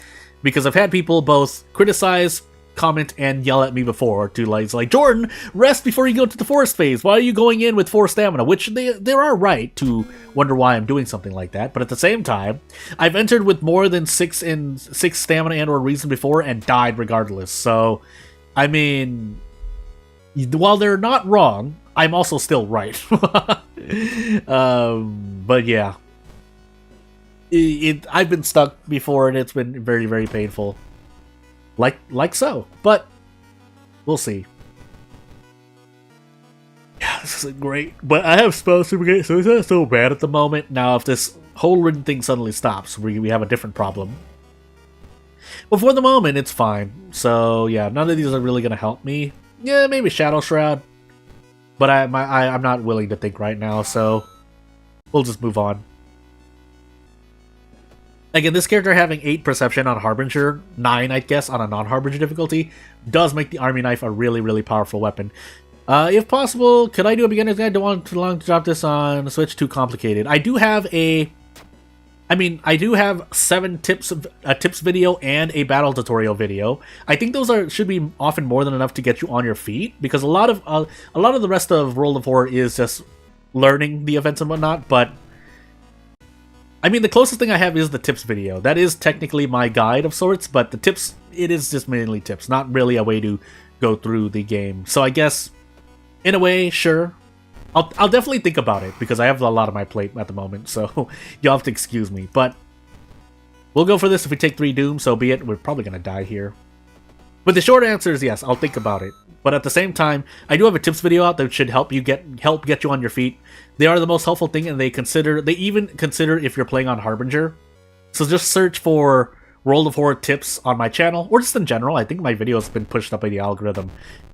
because I've had people both criticize, comment, and yell at me before to like Jordan, rest before you go to the forest phase. Why are you going in with 4 stamina? Which they are right to wonder why I'm doing something like that. But at the same time, I've entered with more than 6 stamina and or reason before and died regardless. So, I mean, while they're not wrong, I'm also still right. But yeah, I've been stuck before and it's been very, very painful. Like so, but we'll see. Yeah, this isn't great, but I have spell super, so it's not so bad at the moment. Now, if this whole ridden thing suddenly stops, we have a different problem. But for the moment, it's fine. So yeah, none of these are really gonna help me. Yeah, maybe Shadow Shroud, but I'm not willing to think right now. So we'll just move on. Again, this character having 8 perception on Harbinger, 9 I guess on a non-Harbinger difficulty, does make the army knife a really, really powerful weapon. If possible, could I do a beginner's guide? Don't want too long to drop this on Switch, too complicated. I do have I do have 7 tips video and a battle tutorial video. I think those should be often more than enough to get you on your feet, because a lot of the rest of World of War is just learning the events and whatnot, but I mean, the closest thing I have is the tips video. That is technically my guide of sorts, but the tips, it is just mainly tips, not really a way to go through the game. So I guess, in a way, sure. I'll definitely think about it, because I have a lot on my plate at the moment, so you'll have to excuse me. But we'll go for this. If we take 3 Doom, so be it. We're probably going to die here. But the short answer is yes, I'll think about it. But at the same time, I do have a tips video out that should help get you on your feet. They are the most helpful thing, and they even consider if you're playing on Harbinger. So just search for World of Horror tips on my channel, or just in general. I think my video has been pushed up by the algorithm.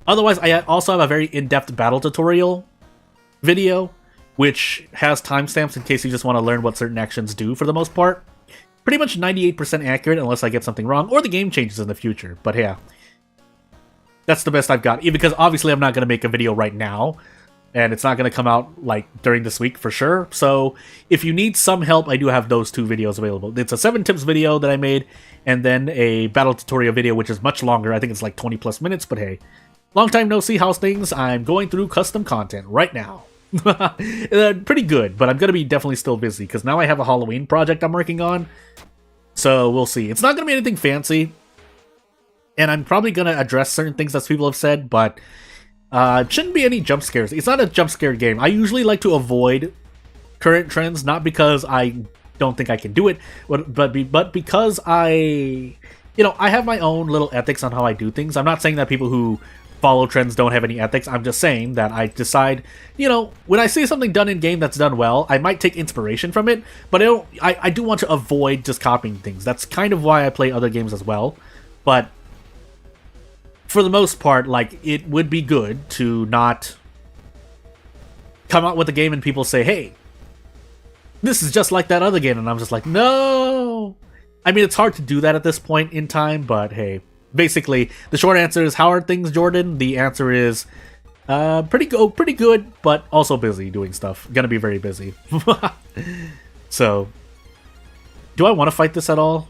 Otherwise, I also have a very in-depth battle tutorial video, which has timestamps in case you just want to learn what certain actions do for the most part. Pretty much 98% accurate unless I get something wrong, or the game changes in the future. But yeah, that's the best I've got. Because obviously I'm not going to make a video right now, and it's not going to come out like during this week for sure. So if you need some help, I do have those 2 videos available. It's a 7 tips video that I made, and then a battle tutorial video, which is much longer. I think it's like 20 plus minutes, but hey. Long time no see, how's things? I'm going through custom content right now. Pretty good, but I'm going to be definitely still busy, because now I have a Halloween project I'm working on. So we'll see. It's not going to be anything fancy, and I'm probably going to address certain things that people have said, but it shouldn't be any jump scares. It's not a jump scare game. I usually like to avoid current trends, not because I don't think I can do it, but because I have my own little ethics on how I do things. I'm not saying that people who follow trends don't have any ethics. I'm just saying that I decide, when I see something done in game that's done well, I might take inspiration from it, but I do want to avoid just copying things. That's kind of why I play other games as well. But for the most part, like, it would be good to not come out with a game and people say, hey, this is just like that other game, and I'm just like, no. I mean, it's hard to do that at this point in time, but hey. Basically, the short answer is, how are things, Jordan? The answer is, pretty good, but also busy doing stuff. Gonna be very busy. So, do I want to fight this at all?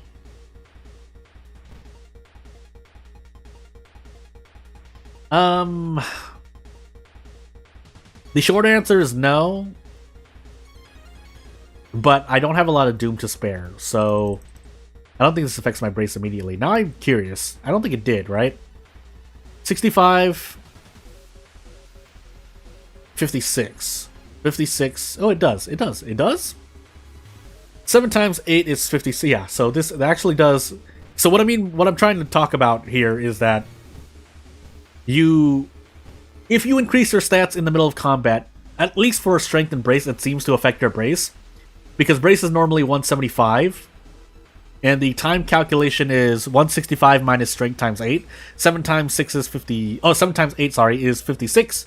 The short answer is no. But I don't have a lot of Doom to spare, so I don't think this affects my brace immediately. Now I'm curious. I don't think it did, right? 65. 56. 56. Oh, it does. It does. It does? 7 times 8 is 50. Yeah, so this actually does. So what I'm trying to talk about here is that if you increase your stats in the middle of combat, at least for strength and brace, it seems to affect your brace. Because brace is normally 175. And the time calculation is 165 minus strength times 8. 7 times 6 is 50. Oh, 7 times 8, sorry, is 56.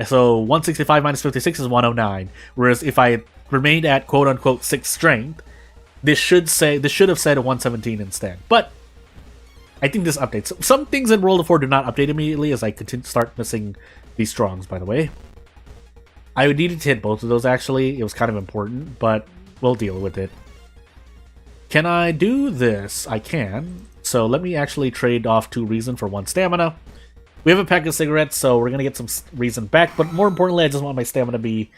So 165 minus 56 is 109. Whereas if I remained at quote unquote 6 strength, this should have said a 117 instead. But I think this updates. Some things in World of 4 do not update immediately as I start missing these strongs, by the way. I needed to hit both of those actually. It was kind of important, but we'll deal with it. Can I do this? I can. So let me actually trade off 2 reason for 1 stamina. We have a pack of cigarettes, so we're going to get some reason back. But more importantly, I just want my stamina to be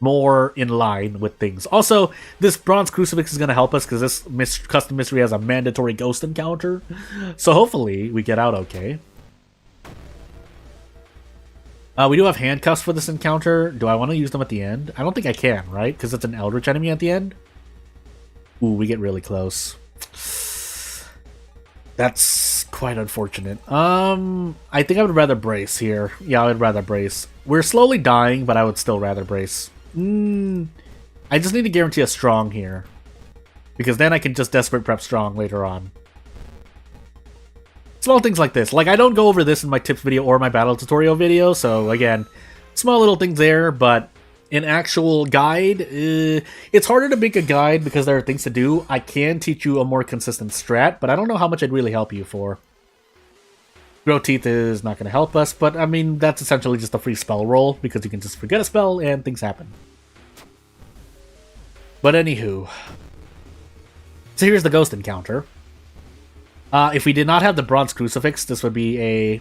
more in line with things. Also, this bronze crucifix is going to help us because this custom mystery has a mandatory ghost encounter. So hopefully we get out okay. We do have handcuffs for this encounter. Do I want to use them at the end? I don't think I can, right? Because it's an eldritch enemy at the end. Ooh, we get really close. That's quite unfortunate. I think I would rather brace here. Yeah, I would rather brace. We're slowly dying, but I would still rather brace. I just need to guarantee a strong here. Because then I can just desperate prep strong later on. Small things like this. Like, I don't go over this in my tips video or my battle tutorial video, so again, small little things there, but an actual guide, it's harder to make a guide because there are things to do. I can teach you a more consistent strat, but I don't know how much I'd really help you for. Grow Teeth is not going to help us, but I mean, that's essentially just a free spell roll because you can just forget a spell and things happen. But anywho, so here's the ghost encounter. If we did not have the bronze crucifix, this would be a...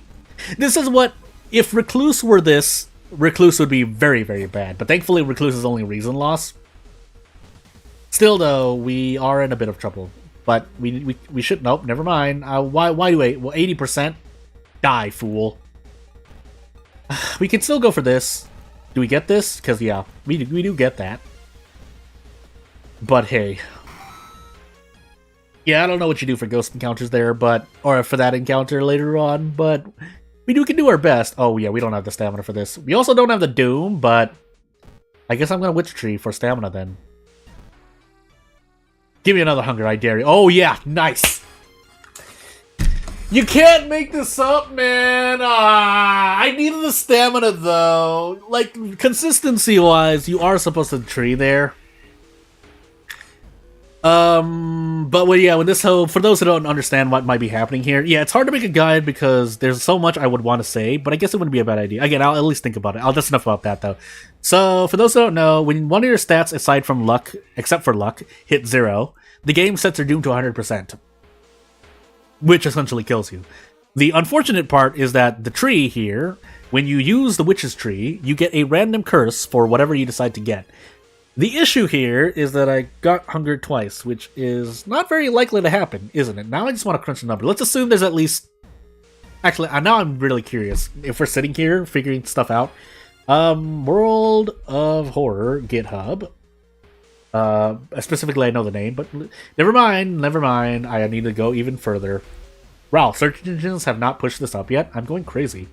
This is what... If Recluse were this, Recluse would be very, very bad. But thankfully, Recluse is only reason loss. Still, though, we are in a bit of trouble. But we should... Nope, never mind. Why do 8? Well, 80%? Die, fool. We can still go for this. Do we get this? Because, yeah, we do get that. But, hey... Yeah, I don't know what you do for ghost encounters there, but... Or for that encounter later on, but... We can do our best. Oh, yeah, we don't have the stamina for this. We also don't have the Doom, but... I guess I'm gonna Witch Tree for stamina, then. Give me another hunger, I dare you. Oh, yeah, nice! You can't make this up, man! I needed the stamina, though. Like, consistency-wise, you are supposed to tree there. But well, yeah, with this whole, for those who don't understand what might be happening here, yeah, it's hard to make a guide because there's so much I would want to say, but I guess it wouldn't be a bad idea. Again, I'll at least think about it. That's enough about that, though. So, for those who don't know, when one of your stats, aside from luck, except for luck, hit 0, the game sets your doom to 100%, which essentially kills you. The unfortunate part is that the tree here, when you use the witch's tree, you get a random curse for whatever you decide to get. The issue here is that I got hungered twice, which is not very likely to happen, isn't it? Now I just want to crunch the number. Let's assume there's at least... Actually, now I'm really curious. If we're sitting here figuring stuff out. World of Horror GitHub. Specifically, I know the name, but never mind. I need to go even further. Wow, search engines have not pushed this up yet. I'm going crazy.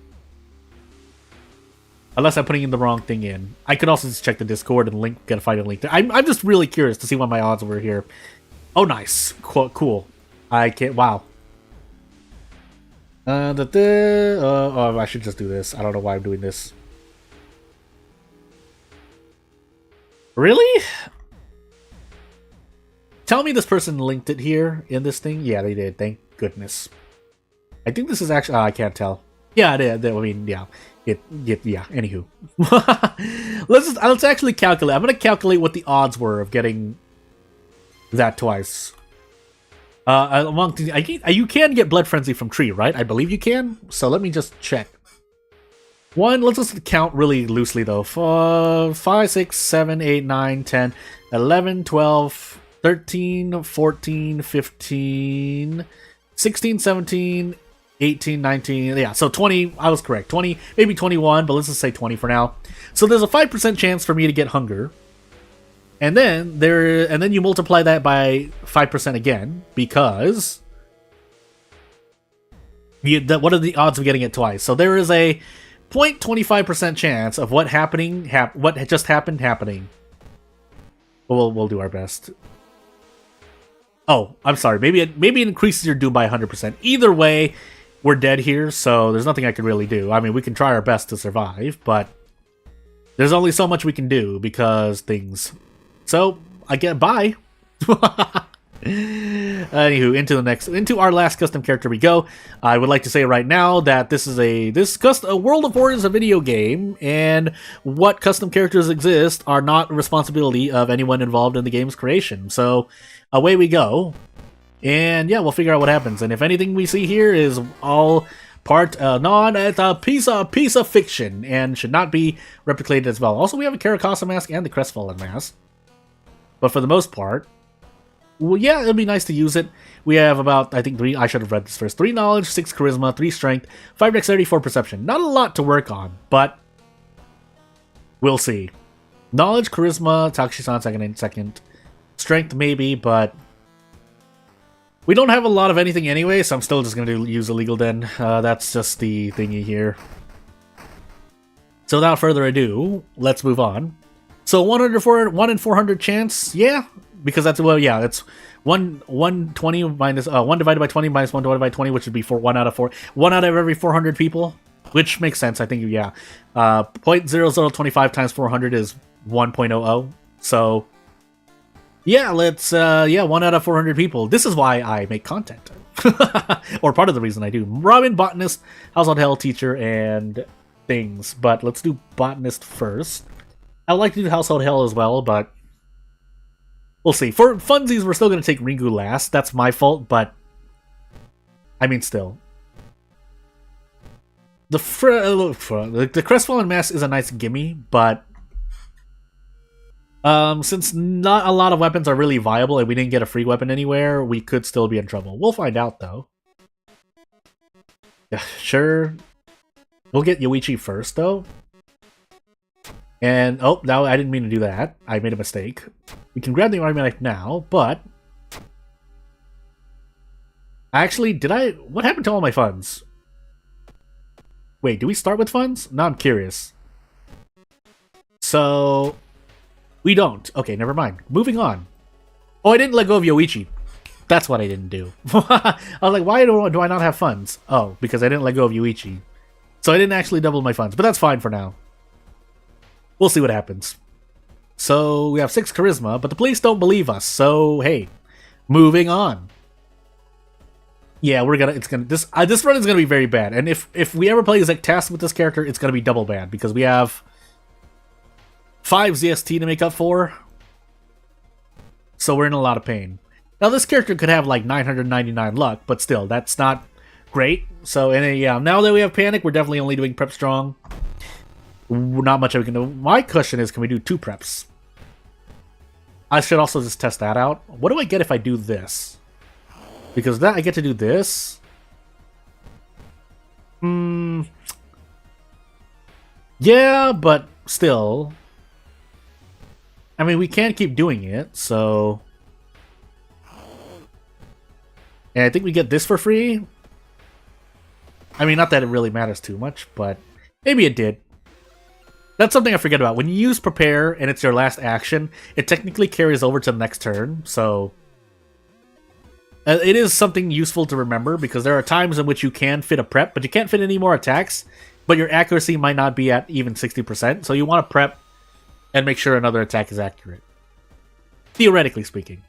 Unless I'm putting in the wrong thing in. I could also just check the Discord and get a find a link there. I'm just really curious to see what my odds were here. Oh, nice. Cool. I can't... Wow. Oh, I should just do this. I don't know why I'm doing this. Really? Tell me this person linked it here in this thing. Yeah, they did. Thank goodness. I think this is actually... Oh, I can't tell. Yeah, I mean, yeah. Yeah, anywho. Let's actually calculate. I'm going to calculate what the odds were of getting that twice. You can get Blood Frenzy from Tree, right? I believe you can. So let me just check. Let's just count really loosely, though. 5, 6, 7, 8, 9, 10, 11, 12, 13, 14, 15, 16, 17... 18, 19, yeah, so 20, I was correct, 20, maybe 21, but let's just say 20 for now. So there's a 5% chance for me to get hunger. And then you multiply that by 5% again, because what are the odds of getting it twice? So there is a 0.25% chance of what just happened happening. We'll do our best. Oh, I'm sorry. Maybe it increases your doom by 100%. Either way, we're dead here, so there's nothing I can really do. I mean, we can try our best to survive, but there's only so much we can do because things. So I get bye. Anywho, into our last custom character we go. I would like to say right now that this is a World of War is a video game, and what custom characters exist are not a responsibility of anyone involved in the game's creation. So away we go, and yeah, we'll figure out what happens. And if anything we see here is all part it's a piece of fiction and should not be replicated as well. Also, we have a Caracasa mask and the Crestfallen mask, but for the most part. Well, yeah, it'd be nice to use it. We have about, I think, I should have read this first. 3 knowledge, 6 charisma, 3 strength, 5 dexterity, 4 perception. Not a lot to work on, but we'll see. Knowledge, charisma, Takushi-san second. Strength, maybe, but we don't have a lot of anything anyway, so I'm still just going to use Illegal Den. That's just the thingy here. So without further ado, let's move on. So 1 in 400 chance, yeah. Because that's, well, yeah, it's 120 minus 1 divided by 20 minus 1 divided by 20, which would be 1 out of 4. 1 out of every 400 people, which makes sense. I think, yeah. 0.0025 times 400 is 1.00. So yeah, let's 1 out of 400 people. This is why I make content, or part of the reason I do. Robin, botanist, household hell, teacher, and things. But let's do botanist first. I'd like to do household hell as well, but we'll see. For funsies, we're still going to take Ringu last. That's my fault, but I mean, still. The Crestfallen Mask is a nice gimme, but since not a lot of weapons are really viable and we didn't get a free weapon anywhere, we could still be in trouble. We'll find out, though. Yeah, sure. We'll get Yoichi first, though. And, oh, now I didn't mean to do that. I made a mistake. We can grab the Army Knife now, but actually, what happened to all my funds? Wait, do we start with funds? Now I'm curious. So, we don't. Okay, never mind. Moving on. Oh, I didn't let go of Yoichi. That's what I didn't do. I was like, why do I not have funds? Oh, because I didn't let go of Yoichi. So I didn't actually double my funds, but that's fine for now. We'll see what happens. So we have 6 charisma, but the police don't believe us. So hey, moving on. Yeah, this run is gonna be very bad. And if we ever play Zektas with this character, it's gonna be double bad because we have 5 ZST to make up for. So we're in a lot of pain. Now this character could have like 999 luck, but still, that's not great. So yeah, now that we have panic, we're definitely only doing prep strong. Not much we can do. My question is, can we do 2 preps? I should also just test that out. What do I get if I do this? Because that I get to do this. Yeah, but still. I mean, we can't keep doing it, so. And I think we get this for free. I mean, not that it really matters too much, but maybe it did. That's something I forget about. When you use prepare and it's your last action, it technically carries over to the next turn, so it is something useful to remember because there are times in which you can fit a prep, but you can't fit any more attacks, but your accuracy might not be at even 60%, so you want to prep and make sure another attack is accurate. Theoretically speaking.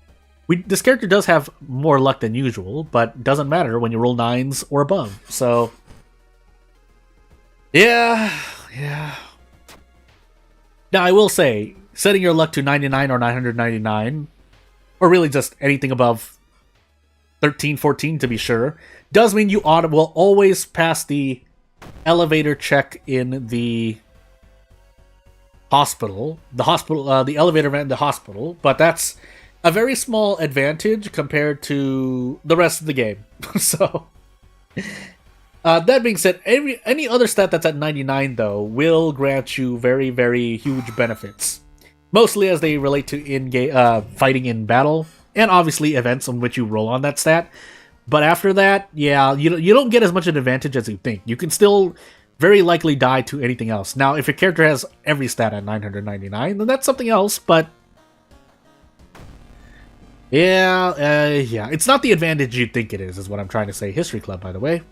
This character does have more luck than usual, but doesn't matter when you roll 9s or above, so yeah. Now, I will say, setting your luck to 99 or 999, or really just anything above 13, 14 to be sure, does mean you will always pass the elevator check in the hospital. The elevator vent in the hospital, but that's a very small advantage compared to the rest of the game. So, that being said, any other stat that's at 99, though, will grant you very, very huge benefits. Mostly as they relate to fighting in battle, and obviously events on which you roll on that stat. But after that, yeah, you don't get as much an advantage as you think. You can still very likely die to anything else. Now, if your character has every stat at 999, then that's something else, but Yeah. It's not the advantage you'd think it is what I'm trying to say. History Club, by the way.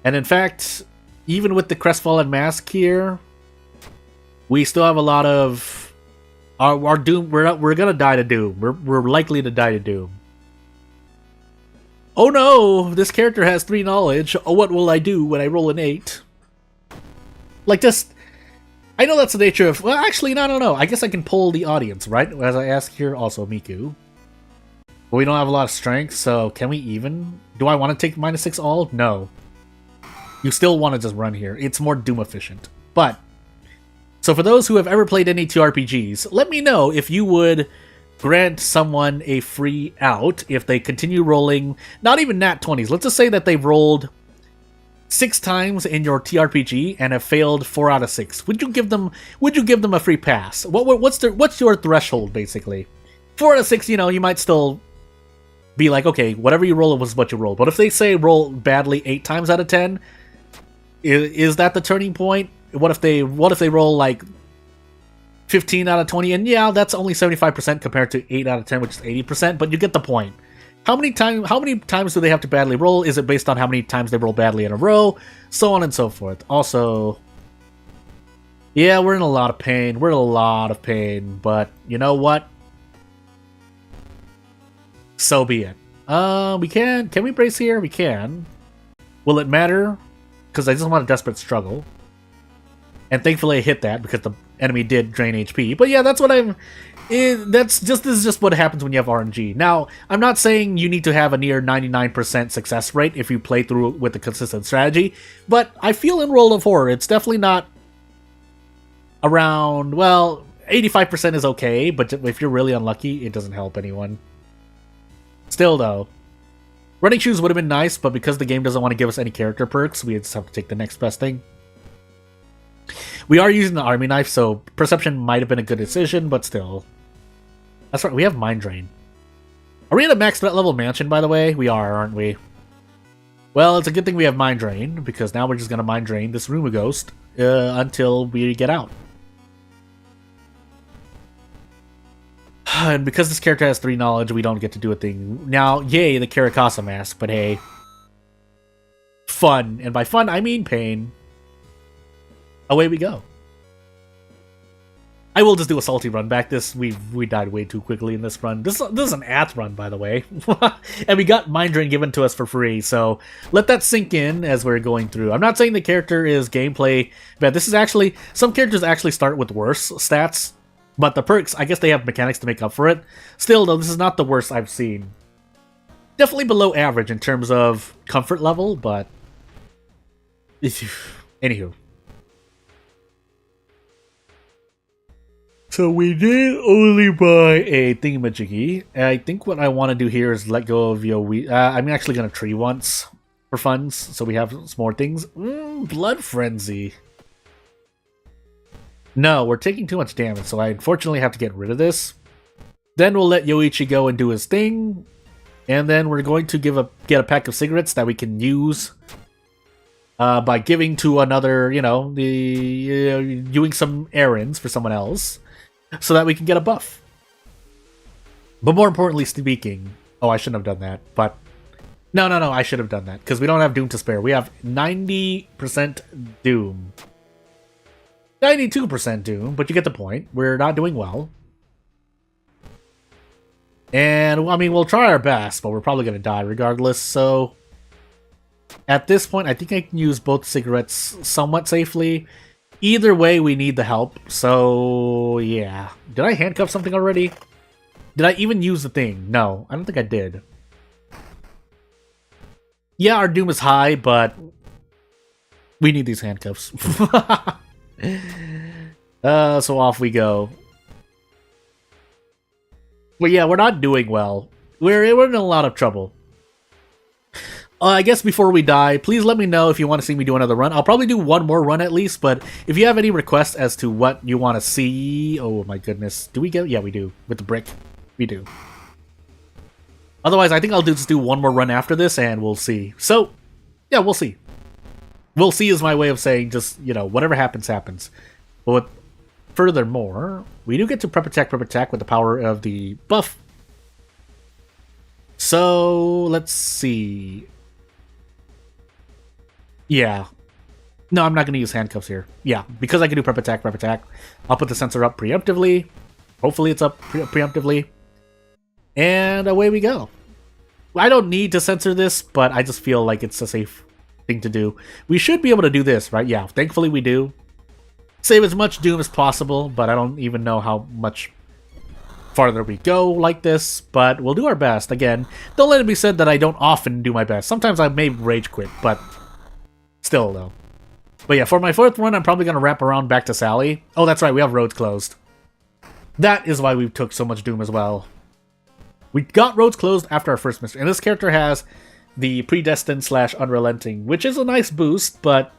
And in fact, even with the Crestfallen Mask here, we still have a lot of our Doom. We're gonna die to Doom. We're likely to die to Doom. Oh no! This character has 3 knowledge. Oh, what will I do when I roll an 8? Like, just... I know that's the nature of... Well, actually, no. I guess I can pull the audience, right? As I ask here, also Miku. But we don't have a lot of strength, so can we even? Do I want to take -6 all? No. You still want to just run here. It's more Doom efficient. But... So for those who have ever played any TRPGs, let me know if you would grant someone a free out if they continue rolling, not even nat 20s. Let's just say that they've rolled 6 times in your TRPG and have failed 4 out of 6. Would you give them a free pass? What's your threshold, basically? 4 out of 6, you might still be like, okay, whatever you roll was what you rolled. But if they say roll badly 8 times out of 10, is that the turning point? What if they roll like 15 out of 20? And yeah, that's only 75% compared to 8 out of 10, which is 80%, but you get the point. How many times do they have to badly roll? Is it based on how many times they roll badly in a row? So on and so forth. Also, yeah, we're in a lot of pain. But you know what? So be it. Can we brace here? We can. Will it matter? Because I just want a desperate struggle. And thankfully I hit that because the enemy did drain HP. But yeah, that's what this is just what happens when you have RNG. Now, I'm not saying you need to have a near 99% success rate if you play through with a consistent strategy, but I feel in World of Horror, it's definitely not around, well, 85% is okay, but if you're really unlucky, it doesn't help anyone. Still, though, running shoes would have been nice, but because the game doesn't want to give us any character perks, we just have to take the next best thing. We are using the army knife, so perception might have been a good decision, but still. That's right, we have Mind Drain. Are we in a max threat level mansion, by the way? We are, aren't we? Well, it's a good thing we have Mind Drain, because now we're just going to Mind Drain this Ruma Ghost until we get out. And because this character has 3 knowledge, we don't get to do a thing. Now, yay, the Karakasa mask, but hey. Fun. And by fun, I mean pain. Away we go. I will just do a salty run back. We died way too quickly in this run. This is an Ath run, by the way. And we got Mind Drain given to us for free, so let that sink in as we're going through. I'm not saying the character is gameplay bad. This is actually... Some characters actually start with worse stats, but the perks, I guess they have mechanics to make up for it. Still, though, this is not the worst I've seen. Definitely below average in terms of comfort level, but... Anywho. So we did only buy a thingamajiggy. I think what I want to do here is let go of I'm actually going to tree once for funds, so we have some more things. Blood Frenzy. No, we're taking too much damage, so I unfortunately have to get rid of this. Then we'll let Yoichi go and do his thing. And then we're going to get a pack of cigarettes that we can use by giving to another, doing some errands for someone else. So that we can get a buff. But more importantly speaking... Oh, I shouldn't have done that, but... No, I should have done that, because we don't have Doom to spare. We have 90% Doom. 92% Doom, but you get the point. We're not doing well. And, I mean, we'll try our best, but we're probably going to die regardless, so... At this point, I think I can use both cigarettes somewhat safely. Either way, we need the help, so yeah. Did I handcuff something already? Did I even use the thing? No, I don't think I did. Yeah, our Doom is high, but we need these handcuffs. So off we go. But yeah, we're not doing well. We're in a lot of trouble. I guess before we die, please let me know if you want to see me do another run. I'll probably do one more run at least, but if you have any requests as to what you want to see... Oh my goodness. Do we get... Yeah, we do. With the brick. We do. Otherwise, I think I'll just do one more run after this, and we'll see. So, yeah, we'll see. We'll see is my way of saying just, whatever happens, happens. But furthermore, we do get to prep attack with the power of the buff So, let's see. Yeah. No, I'm not going to use handcuffs here. Yeah, because I can do prep attack. I'll put the sensor up preemptively. Hopefully it's up preemptively. And away we go. I don't need to censor this, but I just feel like it's a safe thing to do. We should be able to do this, right? Yeah, thankfully we do. Save as much Doom as possible, but I don't even know how much farther we go like this, but we'll do our best. Again, don't let it be said that I don't often do my best. Sometimes I may rage quit, but still, though. But yeah, for my fourth run, I'm probably going to wrap around back to Sally. Oh, that's right, we have roads closed. That is why we took so much Doom as well. We got roads closed after our first mystery, and this character has the predestined / unrelenting, which is a nice boost, but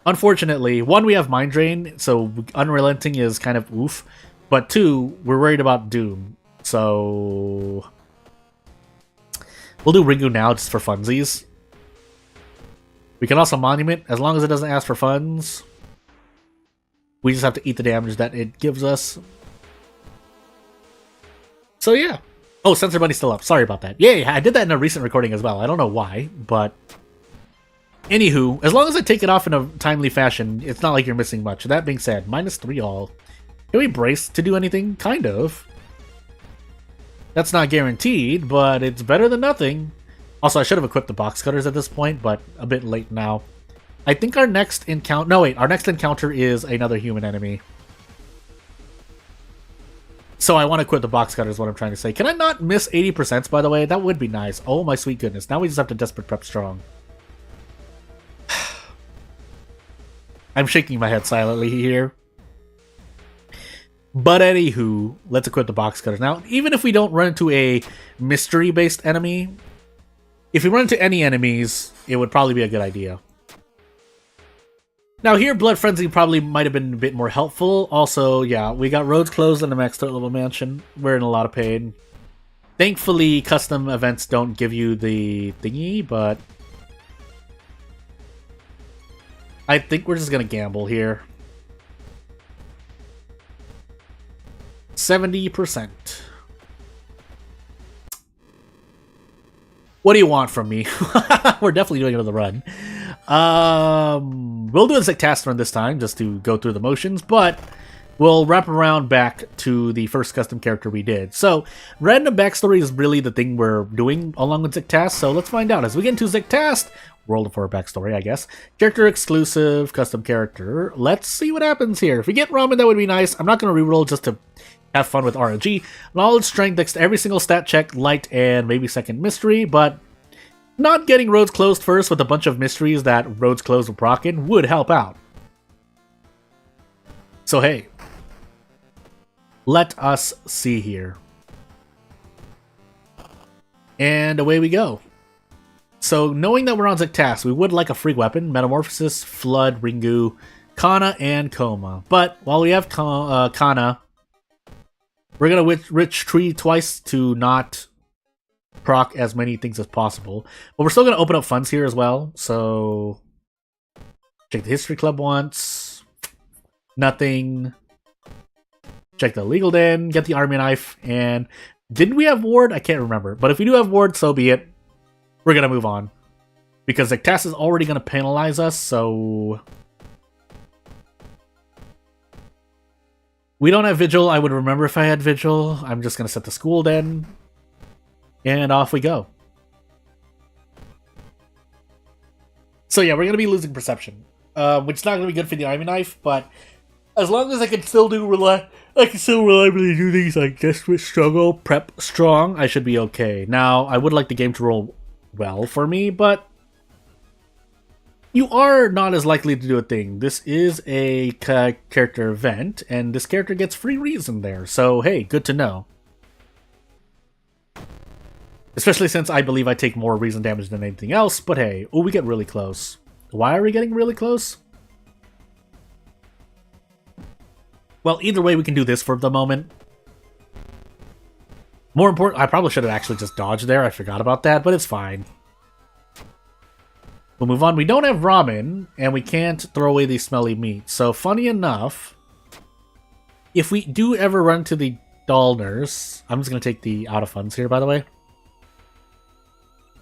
unfortunately, one, we have mind drain, so unrelenting is kind of oof, but two, we're worried about Doom, so we'll do Ringu now just for funsies. We can also monument as long as it doesn't ask for funds. We just have to eat the damage that it gives us. So yeah. Oh, Sensor Bunny's still up. Sorry about that. Yeah, I did that in a recent recording as well. I don't know why, but anywho, as long as I take it off in a timely fashion, it's not like you're missing much. That being said, -3 all. Can we brace to do anything? Kind of. That's not guaranteed, but it's better than nothing. Also, I should have equipped the box cutters at this point, but a bit late now. I think our next encounter... No, wait. Our next encounter is another human enemy. So I want to quit the box cutter is what I'm trying to say. Can I not miss 80%, by the way? That would be nice. Oh my sweet goodness. Now we just have to desperate prep strong. I'm shaking my head silently here. But anywho, let's equip the box cutters. Now, even if we don't run into a mystery-based enemy, if we run into any enemies, it would probably be a good idea. Now here, Blood Frenzy probably might have been a bit more helpful. Also, yeah, we got roads closed in the max threat level mansion. We're in a lot of pain. Thankfully, custom events don't give you the thingy, but I think we're just gonna gamble here. 70%. What do you want from me? We're definitely doing another run. We'll do a Zectast run this time, just to go through the motions, but we'll wrap around back to the first custom character we did. So, random backstory is really the thing we're doing along with Zectast, so let's find out. As we get into Zectast, World for backstory, I guess. Character exclusive, custom character. Let's see what happens here. If we get Ramen, that would be nice. I'm not going to reroll just to have fun with RNG. Knowledge, strength, dex to every single stat check, light, and maybe second mystery, but not getting roads closed first with a bunch of mysteries that roads closed with proccing would help out. So hey, let us see here. And away we go. So knowing that we're on Zectast, we would like a free weapon, Metamorphosis, Flood, Ringu, Kana, and Coma. But while we have Kana, we're going to Rich Tree twice to not proc as many things as possible. But we're still going to open up funds here as well. So check the History Club once. Nothing. Check the Legal Den. Get the Army Knife. And didn't we have Ward? I can't remember. But if we do have Ward, so be it. We're going to move on. Because Zectast is already going to penalize us, so we don't have Vigil. I would remember if I had Vigil. I'm just going to set the School Den. And off we go. So yeah, we're going to be losing Perception. Which is not going to be good for the Army Knife, but as long as I can still reliably do things like Desperate Struggle, Prep Strong, I should be okay. Now, I would like the game to roll well for me, but you are not as likely to do a thing. This is a character event, and this character gets free reason there, so hey, good to know. Especially since I believe I take more reason damage than anything else, but hey, oh, we get really close. Why are we getting really close? Well, either way, we can do this for the moment. More important, I probably should have actually just dodged there. I forgot about that, but it's fine. We'll move on. We don't have ramen, and we can't throw away the smelly meat. So, funny enough, if we do ever run to the doll nurse, I'm just going to take the out of funds here, by the way.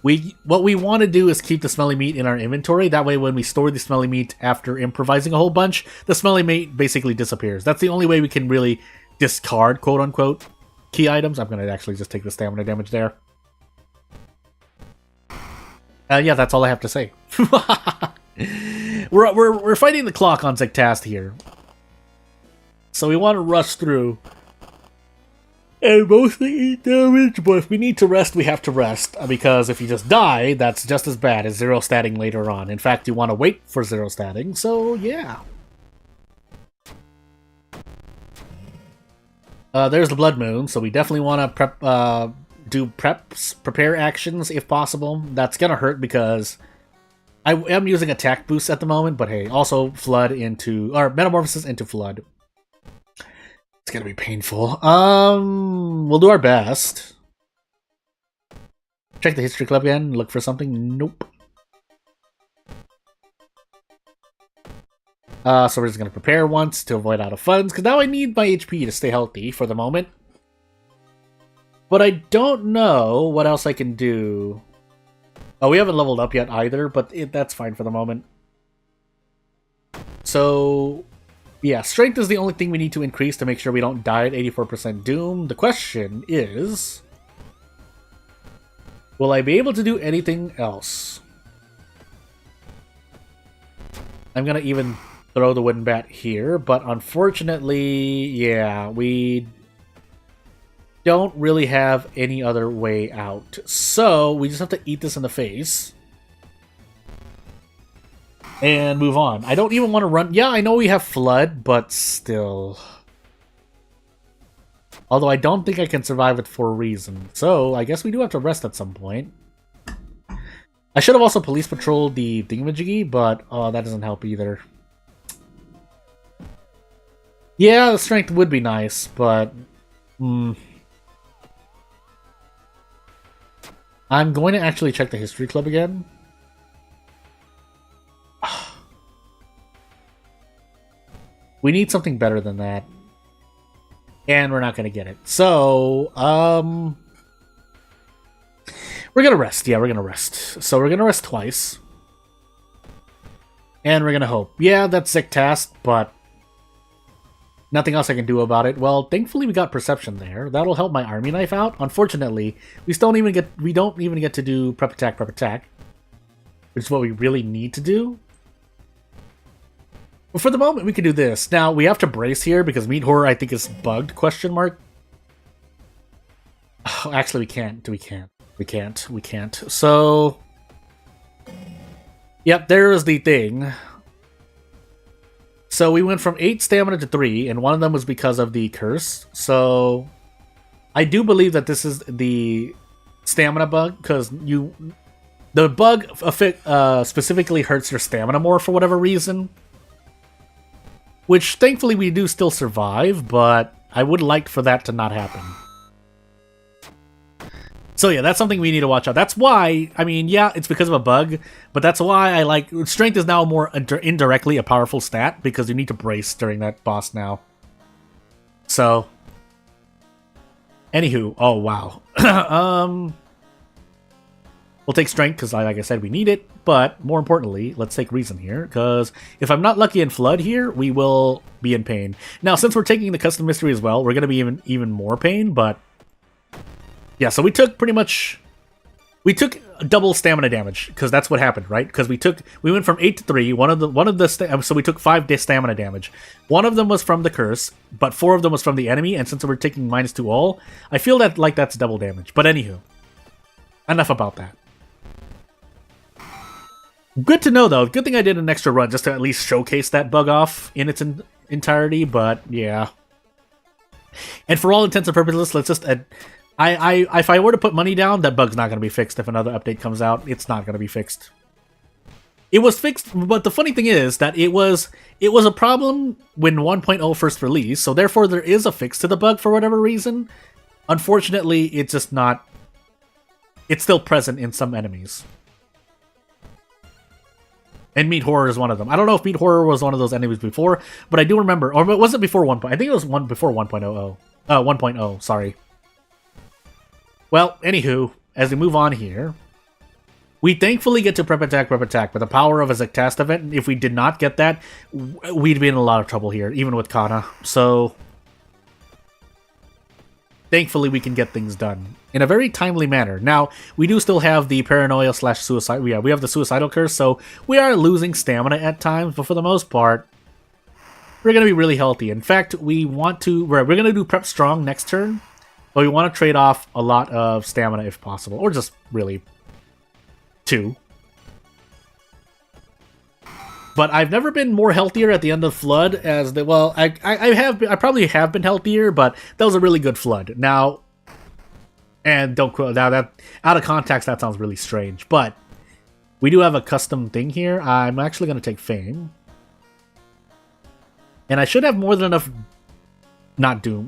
What we want to do is keep the smelly meat in our inventory. That way, when we store the smelly meat after improvising a whole bunch, the smelly meat basically disappears. That's the only way we can really discard, quote-unquote, key items. I'm going to actually just take the stamina damage there. Yeah, that's all I have to say. we're fighting the clock on Zectast here. So we want to rush through. And mostly eat damage, but if we need to rest, we have to rest. Because if you just die, that's just as bad as zero statting later on. In fact, you want to wait for zero statting, so yeah. There's the Blood Moon, so we definitely want to prepare actions if possible. That's gonna hurt because I am using attack boosts at the moment, but hey, also Flood into, or Metamorphosis into Flood. It's gonna be painful. We'll do our best. Check the history club again. Look for something. Nope. So we're just gonna prepare once to avoid out of funds, because now I need my HP to stay healthy for the moment. But I don't know what else I can do. Oh, we haven't leveled up yet either, but that's fine for the moment. So yeah, strength is the only thing we need to increase to make sure we don't die at 84% doom. The question is, will I be able to do anything else? I'm gonna even throw the wooden bat here, but unfortunately, yeah, we don't really have any other way out. So we just have to eat this in the face. And move on. I don't even want to run. Yeah, I know we have Flood, but still. Although I don't think I can survive it for a reason. So I guess we do have to rest at some point. I should have also police patrolled the thingamajiggy, but that doesn't help either. Yeah, the strength would be nice, but I'm going to actually check the history club again. We need something better than that. And we're not going to get it. So, we're going to rest. Yeah, we're going to rest. So we're going to rest twice. And we're going to hope. Yeah, that's Zectast, but nothing else I can do about it. Well, thankfully we got Perception there. That'll help my army knife out. Unfortunately, we don't even get to do prep attack, which is what we really need to do. But for the moment, we can do this. Now, we have to brace here because Meat Horror, I think, is bugged, question mark. Oh, actually, we can't. We can't. So, yep, there's the thing. So we went from 8 stamina to 3, and one of them was because of the curse. So I do believe that this is the stamina bug, because the bug specifically hurts your stamina more for whatever reason. Which, thankfully, we do still survive, but I would like for that to not happen. So yeah, that's something we need to watch out. That's why, I mean, yeah, it's because of a bug, but that's why I like... Strength is now more indirectly a powerful stat, because you need to brace during that boss now. So... Anywho, oh wow. We'll take strength, because like I said, we need it, but more importantly, let's take reason here, because if I'm not lucky in Flood here, we will be in pain. Now, since we're taking the custom mystery as well, we're going to be even more pain, but... Yeah, so we took pretty much... We took double stamina damage, because that's what happened, right? Because we went from 8 to 3, so we took 5 stamina damage. One of them was from the curse, but 4 of them was from the enemy, and since we're taking -2 all, I feel that like that's double damage. But anywho, enough about that. Good to know, though. Good thing I did an extra run just to at least showcase that bug off in its entirety, but yeah. And for all intents and purposes, let's just... if I were to put money down, that bug's not going to be fixed if another update comes out. It's not going to be fixed. It was fixed, but the funny thing is that it was a problem when 1.0 first released, so therefore there is a fix to the bug for whatever reason. Unfortunately, it's just not... It's still present in some enemies. And Meat Horror is one of them. I don't know if Meat Horror was one of those enemies before, but I do remember... Or was it before 1.0? I think it was before 1.0. 1.0, sorry. Well, anywho, as we move on here, We thankfully get to prep attack, with the power of a Zectast event. If we did not get that, we'd be in a lot of trouble here, even with Kana. So, thankfully we can get things done in a very timely manner. Now, we do still have the paranoia / suicide. Yeah, we have the suicidal curse, so we are losing stamina at times, but for the most part, we're going to be really healthy. In fact, we're going to do prep strong next turn, but we want to trade off a lot of stamina if possible, or just really 2. But I've never been more healthier at the end of Flood as the I probably have been healthier, but that was a really good Flood. Now, and don't quote now that out of context that sounds really strange, but we do have a custom thing here. I'm actually going to take Fame, and I should have more than enough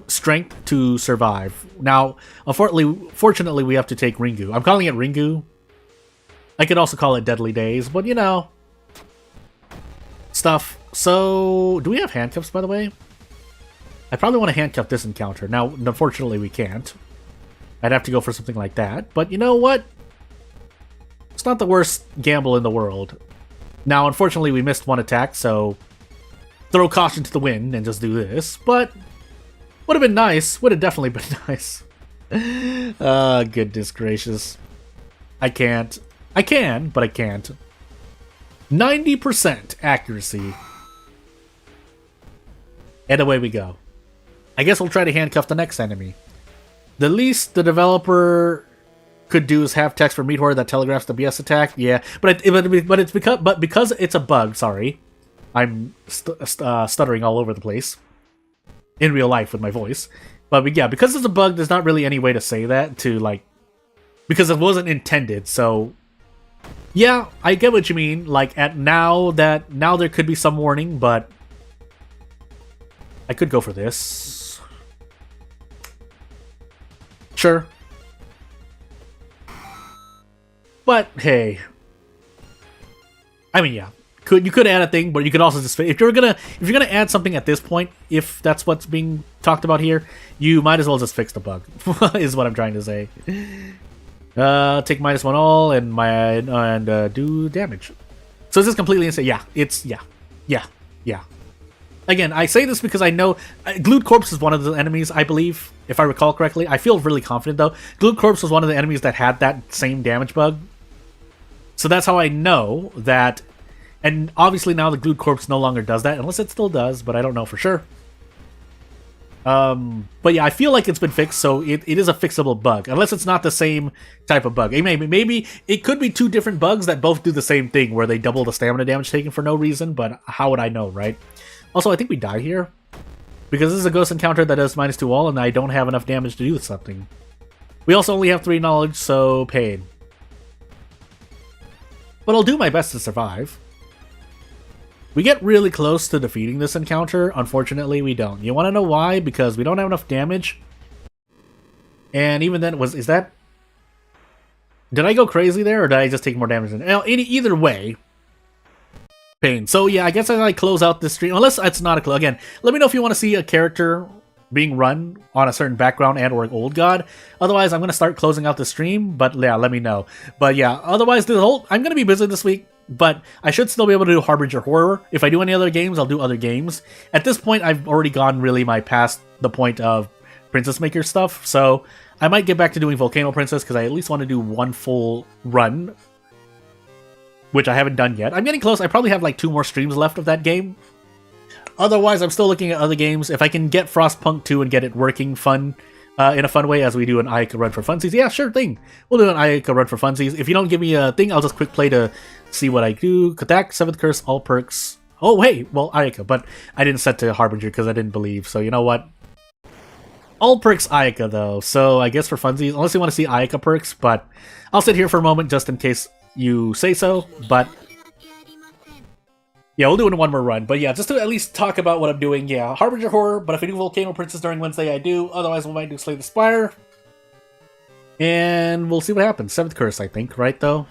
strength to survive. Now, fortunately, we have to take Ringu. I'm calling it Ringu. I could also call it Deadly Days, but you know, stuff. So, do we have handcuffs, by the way? I probably want to handcuff this encounter. Now, unfortunately, we can't. I'd have to go for something like that, but you know what? It's not the worst gamble in the world. Now, unfortunately, we missed one attack, so throw caution to the wind and just do this, but would have been nice. Would have definitely been nice. Goodness gracious. I can't. I can, but I can't. 90% accuracy. And away we go. I guess we'll try to handcuff the next enemy. The least the developer could do is have text for Meteor that telegraphs the BS attack. Yeah, but because it's a bug. Sorry, I'm stuttering all over the place in real life with my voice. But yeah, because it's a bug, there's not really any way to say that because it wasn't intended. So. Yeah, I get what you mean. Like, now there could be some warning, but I could go for this. Sure. But hey, I mean, yeah, you could add a thing, but you could also just if you're gonna add something at this point, if that's what's being talked about here, you might as well just fix the bug. Is what I'm trying to say. Take -1 all and do damage. So this is completely insane. Yeah. Again, I say this because I know Glued Corpse is one of the enemies, I believe, if I recall correctly. I feel really confident though. Glued Corpse was one of the enemies that had that same damage bug. So that's how I know that. And obviously now the Glued Corpse no longer does that, unless it still does, but I don't know for sure. But yeah, I feel like it's been fixed, so it is a fixable bug, unless it's not the same type of bug. Maybe it could be 2 different bugs that both do the same thing, where they double the stamina damage taken for no reason, but how would I know, right? Also, I think we die here, because this is a ghost encounter that does -2 all, and I don't have enough damage to do something. We also only have 3 knowledge, so pain. But I'll do my best to survive. We get really close to defeating this encounter. Unfortunately, we don't. You want to know why? Because we don't have enough damage. And even then, is that... Did I go crazy there, or did I just take more damage? Either way, pain. So yeah, I guess as I close out this stream, unless it's not a close. Again, let me know if you want to see a character being run on a certain background and or an old god. Otherwise, I'm going to start closing out the stream, but yeah, let me know. But yeah, otherwise, I'm going to be busy this week. But I should still be able to do Harbinger Horror. If I do any other games, I'll do other games. At this point, I've already gone really past the point of Princess Maker stuff, so I might get back to doing Volcano Princess, because I at least want to do one full run, which I haven't done yet. I'm getting close. I probably have like 2 more streams left of that game. Otherwise, I'm still looking at other games. If I can get Frostpunk 2 and get it working in a fun way, as we do an Ayaka run for funsies. Yeah, sure thing. We'll do an Ayaka run for funsies. If you don't give me a thing, I'll just quick play to see what I do. Attack, 7th Curse, all perks. Oh, wait, well, Ayaka, but I didn't set to Harbinger because I didn't believe, so you know what? All perks Ayaka, though, so I guess for funsies, unless you want to see Ayaka perks, but I'll sit here for a moment just in case you say so, but yeah, we'll do it in one more run. But yeah, just to at least talk about what I'm doing, yeah, Harbinger Horror, but if I do Volcano Princess during Wednesday, I do. Otherwise, we might do Slay the Spire. And we'll see what happens. 7th Curse, I think, right, though?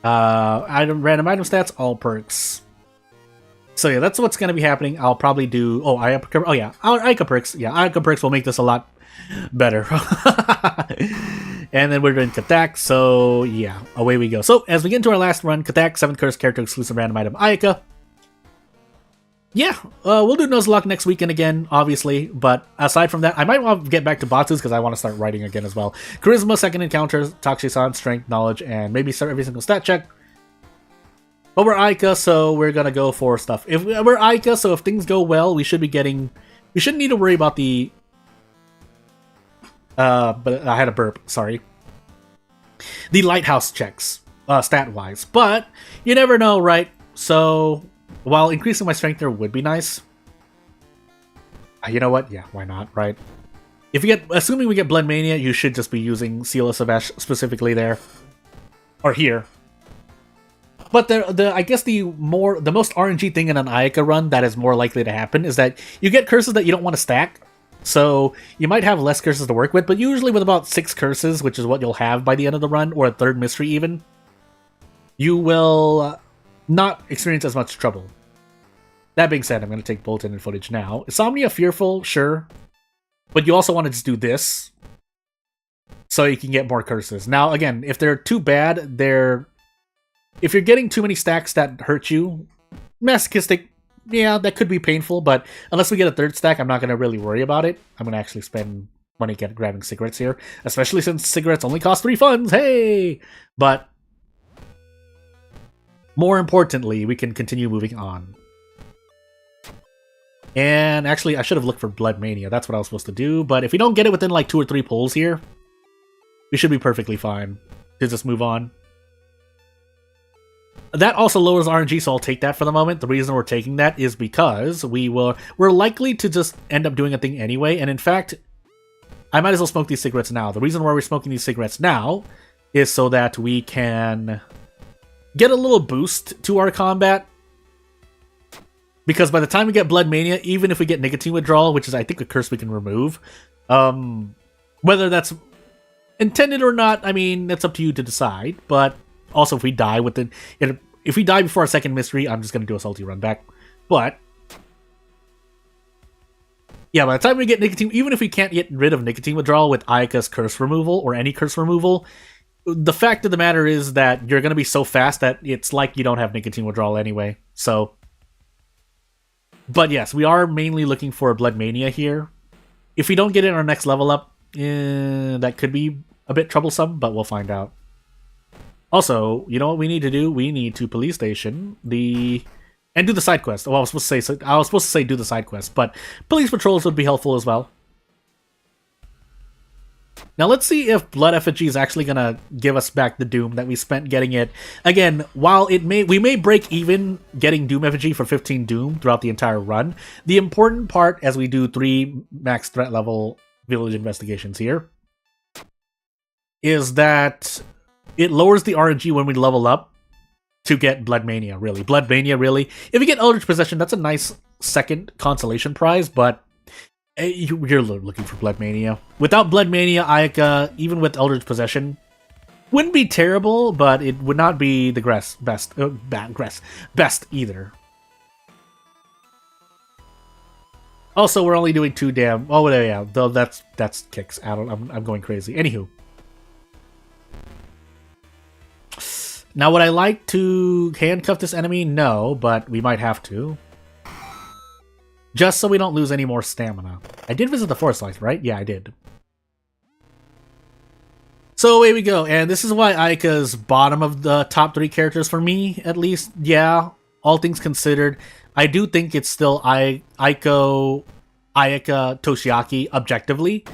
Random item stats, all perks. So yeah, that's what's going to be happening. I'll probably do... Oh, Ayaka perks. Yeah, Ayaka perks will make this a lot better. And then we're doing Katak, so yeah, away we go. So as we get into our last run, Katak, 7th curse character exclusive random item Ayaka. Yeah, we'll do Nuzlocke next weekend again, obviously, but aside from that, I might want to get back to Batsus because I want to start writing again as well. Charisma, 2nd encounter, Takshisan, Strength, Knowledge, and maybe start every single stat check. But we're Aika, so we're gonna go for stuff. If we're Aika, so if things go well, we should be getting... We shouldn't need to worry about the... but I had a burp, sorry. The lighthouse checks, stat-wise. But, you never know, right? So... While increasing my strength there would be nice. You know what? Yeah, why not, right? If you get, assuming we get Blood Mania, you should just be using Seal of Savesh specifically there. Or here. But I guess the most RNG thing in an Ayaka run that is more likely to happen is that you get curses that you don't want to stack. So you might have less curses to work with, but usually with about 6 curses, which is what you'll have by the end of the run, or a 3rd mystery even, you will... not experience as much trouble. That being said, I'm going to take Bulletin and Footage now. Insomnia, Fearful, sure. But you also want to just do this. So you can get more curses. Now, again, if they're too bad, if you're getting too many stacks that hurt you, Masochistic, yeah, that could be painful, but unless we get a 3rd stack, I'm not going to really worry about it. I'm going to actually spend money grabbing cigarettes here. Especially since cigarettes only cost 3 funds, hey! But... more importantly, we can continue moving on. And actually, I should have looked for Blood Mania. That's what I was supposed to do. But if we don't get it within like 2 or 3 pulls here, we should be perfectly fine to just move on. That also lowers RNG, so I'll take that for the moment. The reason we're taking that is because we're likely to just end up doing a thing anyway. And in fact, I might as well smoke these cigarettes now. The reason why we're smoking these cigarettes now is so that we can... get a little boost to our combat. Because by the time we get Blood Mania, even if we get Nicotine Withdrawal, which is I think a curse we can remove, whether that's intended or not, I mean, it's up to you to decide. But also if we die if we die before our 2nd mystery, I'm just going to do a salty run back. But yeah, by the time we get Nicotine, even if we can't get rid of Nicotine Withdrawal with Ayaka's curse removal or any curse removal, the fact of the matter is that you're going to be so fast that it's like you don't have Nicotine Withdrawal anyway. So, but yes, we are mainly looking for a Blood Mania here. If we don't get it in our next level up, that could be a bit troublesome, but we'll find out. Also, you know what we need to do? We need to police station and do the side quest. Oh, I was supposed to say do the side quest, but police patrols would be helpful as well. Now let's see if Blood Effigy is actually gonna give us back the Doom that we spent getting it. Again, while we may break even getting Doom Effigy for 15 Doom throughout the entire run, the important part as we do 3 max threat level village investigations here is that it lowers the RNG when we level up to get Blood Mania, really. Blood Mania, really. If we get Eldritch Possession, that's a nice 2nd consolation prize, but you're looking for Blood Mania. Without Blood Mania, Ayaka, even with Eldritch Possession, wouldn't be terrible, but it would not be the best either. Also, we're only doing 2 damn... oh, yeah, though that's kicks. I'm going crazy. Anywho. Now, would I like to handcuff this enemy? No, but we might have to. Just so we don't lose any more stamina. I did visit the Forest Life, right? Yeah, I did. So away we go, and this is why Ayaka's bottom of the top 3 characters for me, at least. Yeah, all things considered, I do think it's still Ayaka, Toshiaki, objectively.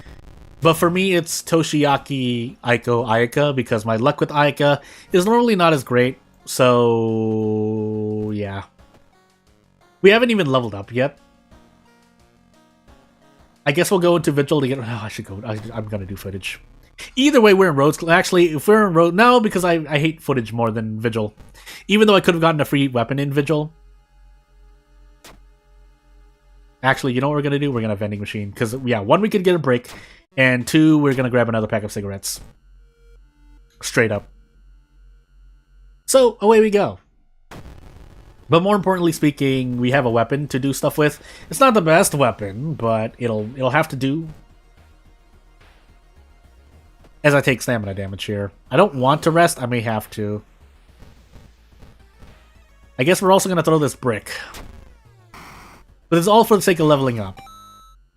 But for me, it's Toshiaki, Ayaka, because my luck with Ayaka is normally not as great. So, yeah. We haven't even leveled up yet. I guess we'll go into Vigil to get... oh, I should go... I'm gonna do Footage. Either way, we're in Roads. Actually, if we're in Road... no, because I hate Footage more than Vigil. Even though I could have gotten a free weapon in Vigil. Actually, you know what we're gonna do? We're gonna have Vending Machine. Because, yeah, 1, we could get a break. And 2, we're gonna grab another pack of cigarettes. Straight up. So, away we go. But more importantly speaking, we have a weapon to do stuff with. It's not the best weapon, but it'll have to do. as I take stamina damage here. I don't want to rest. I may have to. I guess we're also going to throw this brick. But it's all for the sake of leveling up.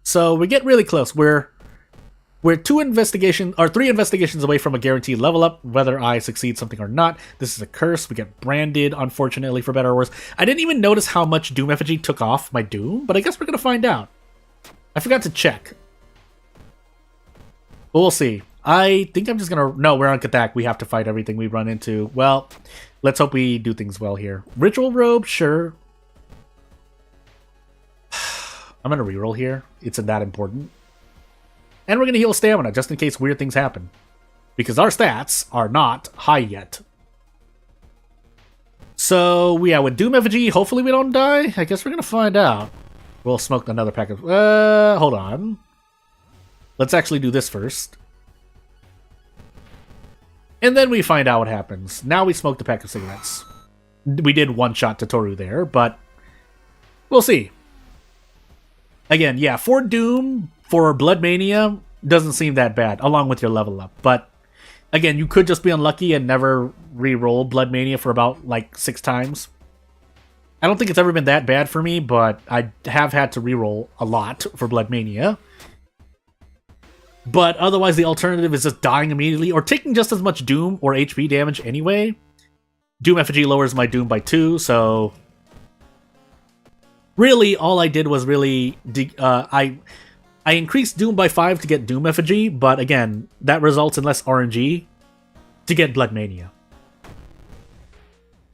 So we get really close. We're 3 investigations away from a guaranteed level up, whether I succeed something or not. This is a curse. We get branded, unfortunately, for better or worse. I didn't even notice how much Doom effigy took off my Doom, but I guess we're going to find out. I forgot to check. But we'll see. I think I'm just going to... No, we're on Kathak. We have to fight everything we run into. Well, let's hope we do things well here. Ritual Robe, sure. I'm going to reroll here. It's that important. And we're going to heal stamina, just in case weird things happen. Because our stats are not high yet. So, yeah, with Doom Effigy, hopefully we don't die. I guess we're going to find out. We'll smoke another pack of... hold on. Let's actually do this first. And then we find out what happens. Now we smoked a pack of cigarettes. We did one-shot Totoru there, but... we'll see. Again, yeah, for Doom, for Blood Mania, doesn't seem that bad, along with your level up. But, again, you could just be unlucky and never re-roll Blood Mania for about, like, 6 times. I don't think it's ever been that bad for me, but I have had to re-roll a lot for Blood Mania. But otherwise, the alternative is just dying immediately, or taking just as much Doom or HP damage anyway. Doom Effigy lowers my Doom by 2, so... really, all I did was really... I increased Doom by 5 to get Doom Effigy, but again, that results in less RNG to get Blood Mania.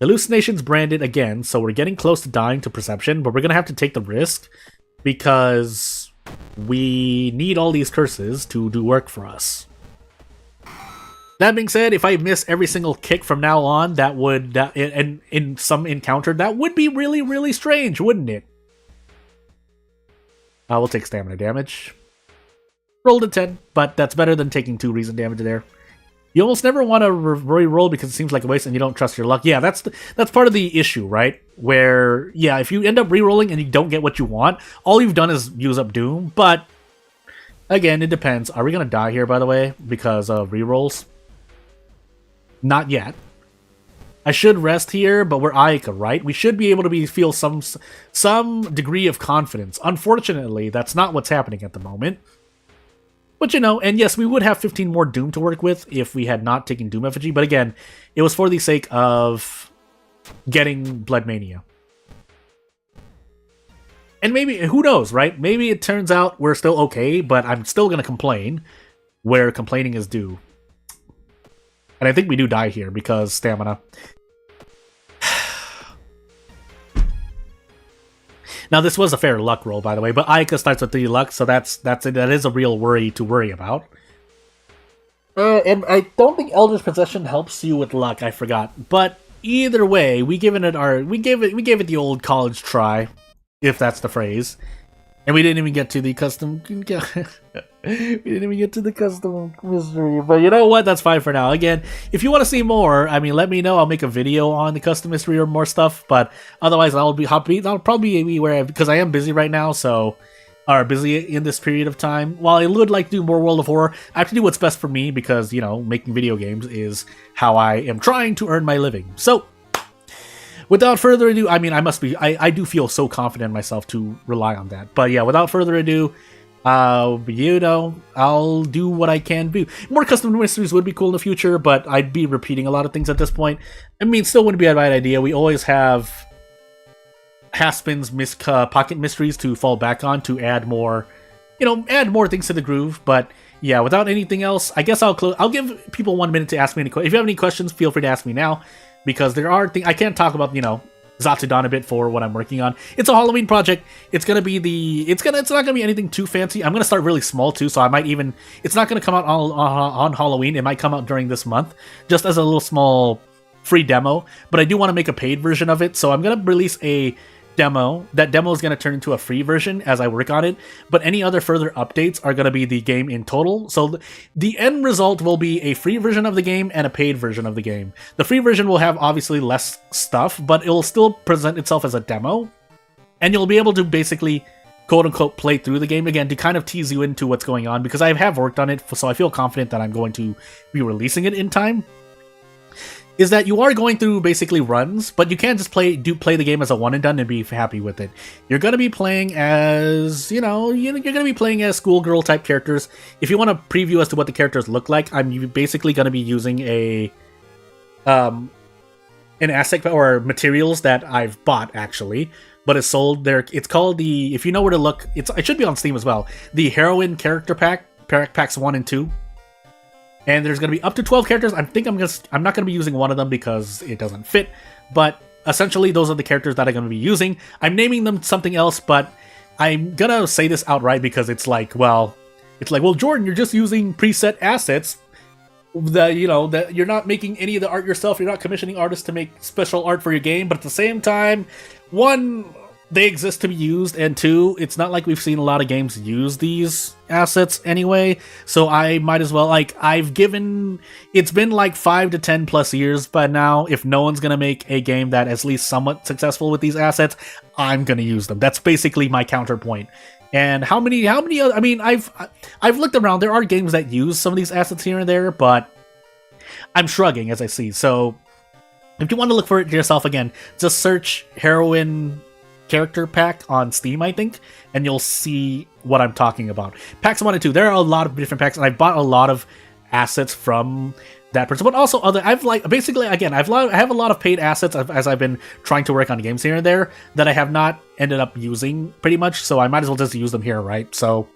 Hallucinations branded again, so we're getting close to dying to Perception, but we're going to have to take the risk because we need all these curses to do work for us. That being said, if I miss every single kick from now on, that would, and in some encounter, that would be really, really strange, wouldn't it? We'll take stamina damage. Rolled a 10, but that's better than taking 2 reason damage there. You almost never want to re-roll because it seems like a waste and you don't trust your luck. Yeah, that's part of the issue, right? Where, yeah, if you end up re-rolling and you don't get what you want, all you've done is use up Doom. But, again, it depends. Are we going to die here, by the way, because of re-rolls? Not yet. I should rest here, but we're Ayaka, right? We should be able to feel some degree of confidence. Unfortunately, that's not what's happening at the moment. But, you know, and yes, we would have 15 more Doom to work with if we had not taken Doom Effigy. But again, it was for the sake of getting Blood Mania. And maybe, who knows, right? Maybe it turns out we're still okay, but I'm still going to complain where complaining is due. And I think we do die here because stamina. Now, this was a fair luck roll, by the way, but Ayaka starts with 3 luck, so that is a real worry to worry about. And I don't think Elder's Possession helps you with luck, I forgot. But either way, we gave it the old college try, if that's the phrase. And we didn't even get to the custom... we didn't even get to the custom mystery. But you know what? That's fine for now. Again, if you want to see more, I mean, let me know. I'll make a video on the custom mystery or more stuff. But otherwise, I'll probably be where because I am busy right now, or busy in this period of time. While I would like to do more World of Horror, I have to do what's best for me because, you know, making video games is how I am trying to earn my living. So... without further ado, I mean, I do feel so confident in myself to rely on that. But yeah, without further ado, you know, I'll do what I can do. More custom mysteries would be cool in the future, but I'd be repeating a lot of things at this point. I mean, still wouldn't be a bad idea. We always have Haspin's pocket mysteries to fall back on to add more, you know, add more things to the groove. But yeah, without anything else, I guess I'll give people 1 minute to ask me any questions. If you have any questions, feel free to ask me now. Because there are things I can't talk about, you know, Zatsudan a bit for what I'm working on. It's a Halloween project. It's gonna be it's not gonna be anything too fancy. I'm gonna start really small too, so I might even it's not gonna come out on Halloween. It might come out during this month, just as a little small free demo. But I do want to make a paid version of it, so I'm gonna release a demo. That demo is going to turn into a free version as I work on it, but any other further updates are going to be the game in total. So the end result will be a free version of the game and a paid version of the game. The free version will have obviously less stuff, but it will still present itself as a demo, and you'll be able to basically quote-unquote play through the game again to kind of tease you into what's going on, because I have worked on it, so I feel confident that I'm going to be releasing it in time, is that you are going through basically runs, but you can't just play the game as a one and done and be happy with it. You're going to be playing as, you're going to be playing as schoolgirl type characters. If you want a preview as to what the characters look like, I'm basically going to be using an asset or materials that I've bought actually, but it's sold there. It's called the, if you know where to look, it should be on Steam as well, the Heroine Character Pack, Packs 1 and 2. And there's going to be up to 12 characters. I'm not going to be using one of them because it doesn't fit, but essentially those are the characters that I'm going to be using. I'm naming them something else, but I'm going to say this outright because it's like, well, Jordan, you're just using preset assets. That you're not making any of the art yourself. You're not commissioning artists to make special art for your game, but at the same time, one, they exist to be used, and two, it's not like we've seen a lot of games use these assets anyway, so I might as well, it's been like 5 to 10 plus years by now. If no one's gonna make a game that is at least somewhat successful with these assets, I'm gonna use them. That's basically my counterpoint. And how many other, I mean, I've looked around. There are games that use some of these assets here and there, but I'm shrugging as I see. So if you want to look for it yourself, again, just search Heroine Character Pack on Steam, I think, and you'll see what I'm talking about. Packs 1 and 2, there are a lot of different packs, and I bought a lot of assets from that person, but also other, I have a lot of paid assets as I've been trying to work on games here and there that I have not ended up using pretty much, so I might as well just use them here, right? So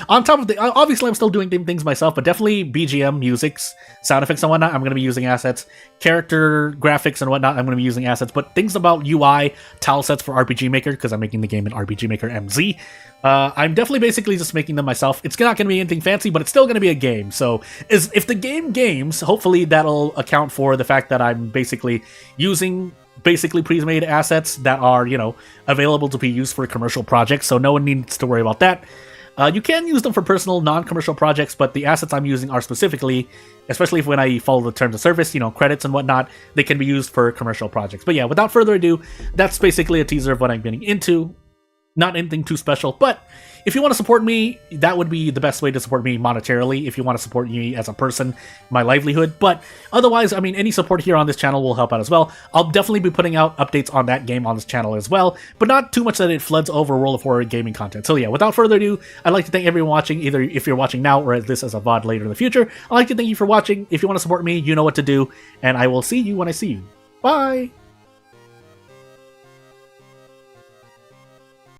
on top of obviously I'm still doing things myself, but definitely BGM, musics, sound effects and whatnot, I'm going to be using assets. Character graphics and whatnot, I'm going to be using assets. But things about UI, tile sets for RPG Maker, because I'm making the game in RPG Maker MZ, I'm definitely basically just making them myself. It's not going to be anything fancy, but it's still going to be a game. So if the game games, hopefully that'll account for the fact that I'm basically using pre-made assets that are, available to be used for commercial projects, so no one needs to worry about that. You can use them for personal, non-commercial projects, but the assets I'm using are specifically, especially when I follow the terms of service, credits and whatnot, they can be used for commercial projects. But yeah, without further ado, that's basically a teaser of what I'm getting into. Not anything too special, but if you want to support me, that would be the best way to support me monetarily, if you want to support me as a person, my livelihood. But otherwise, I mean, any support here on this channel will help out as well. I'll definitely be putting out updates on that game on this channel as well, but not too much that it floods over World of Horror gaming content. So yeah, without further ado, I'd like to thank everyone watching, either if you're watching now or this as a VOD later in the future. I'd like to thank you for watching. If you want to support me, you know what to do, and I will see you when I see you. Bye!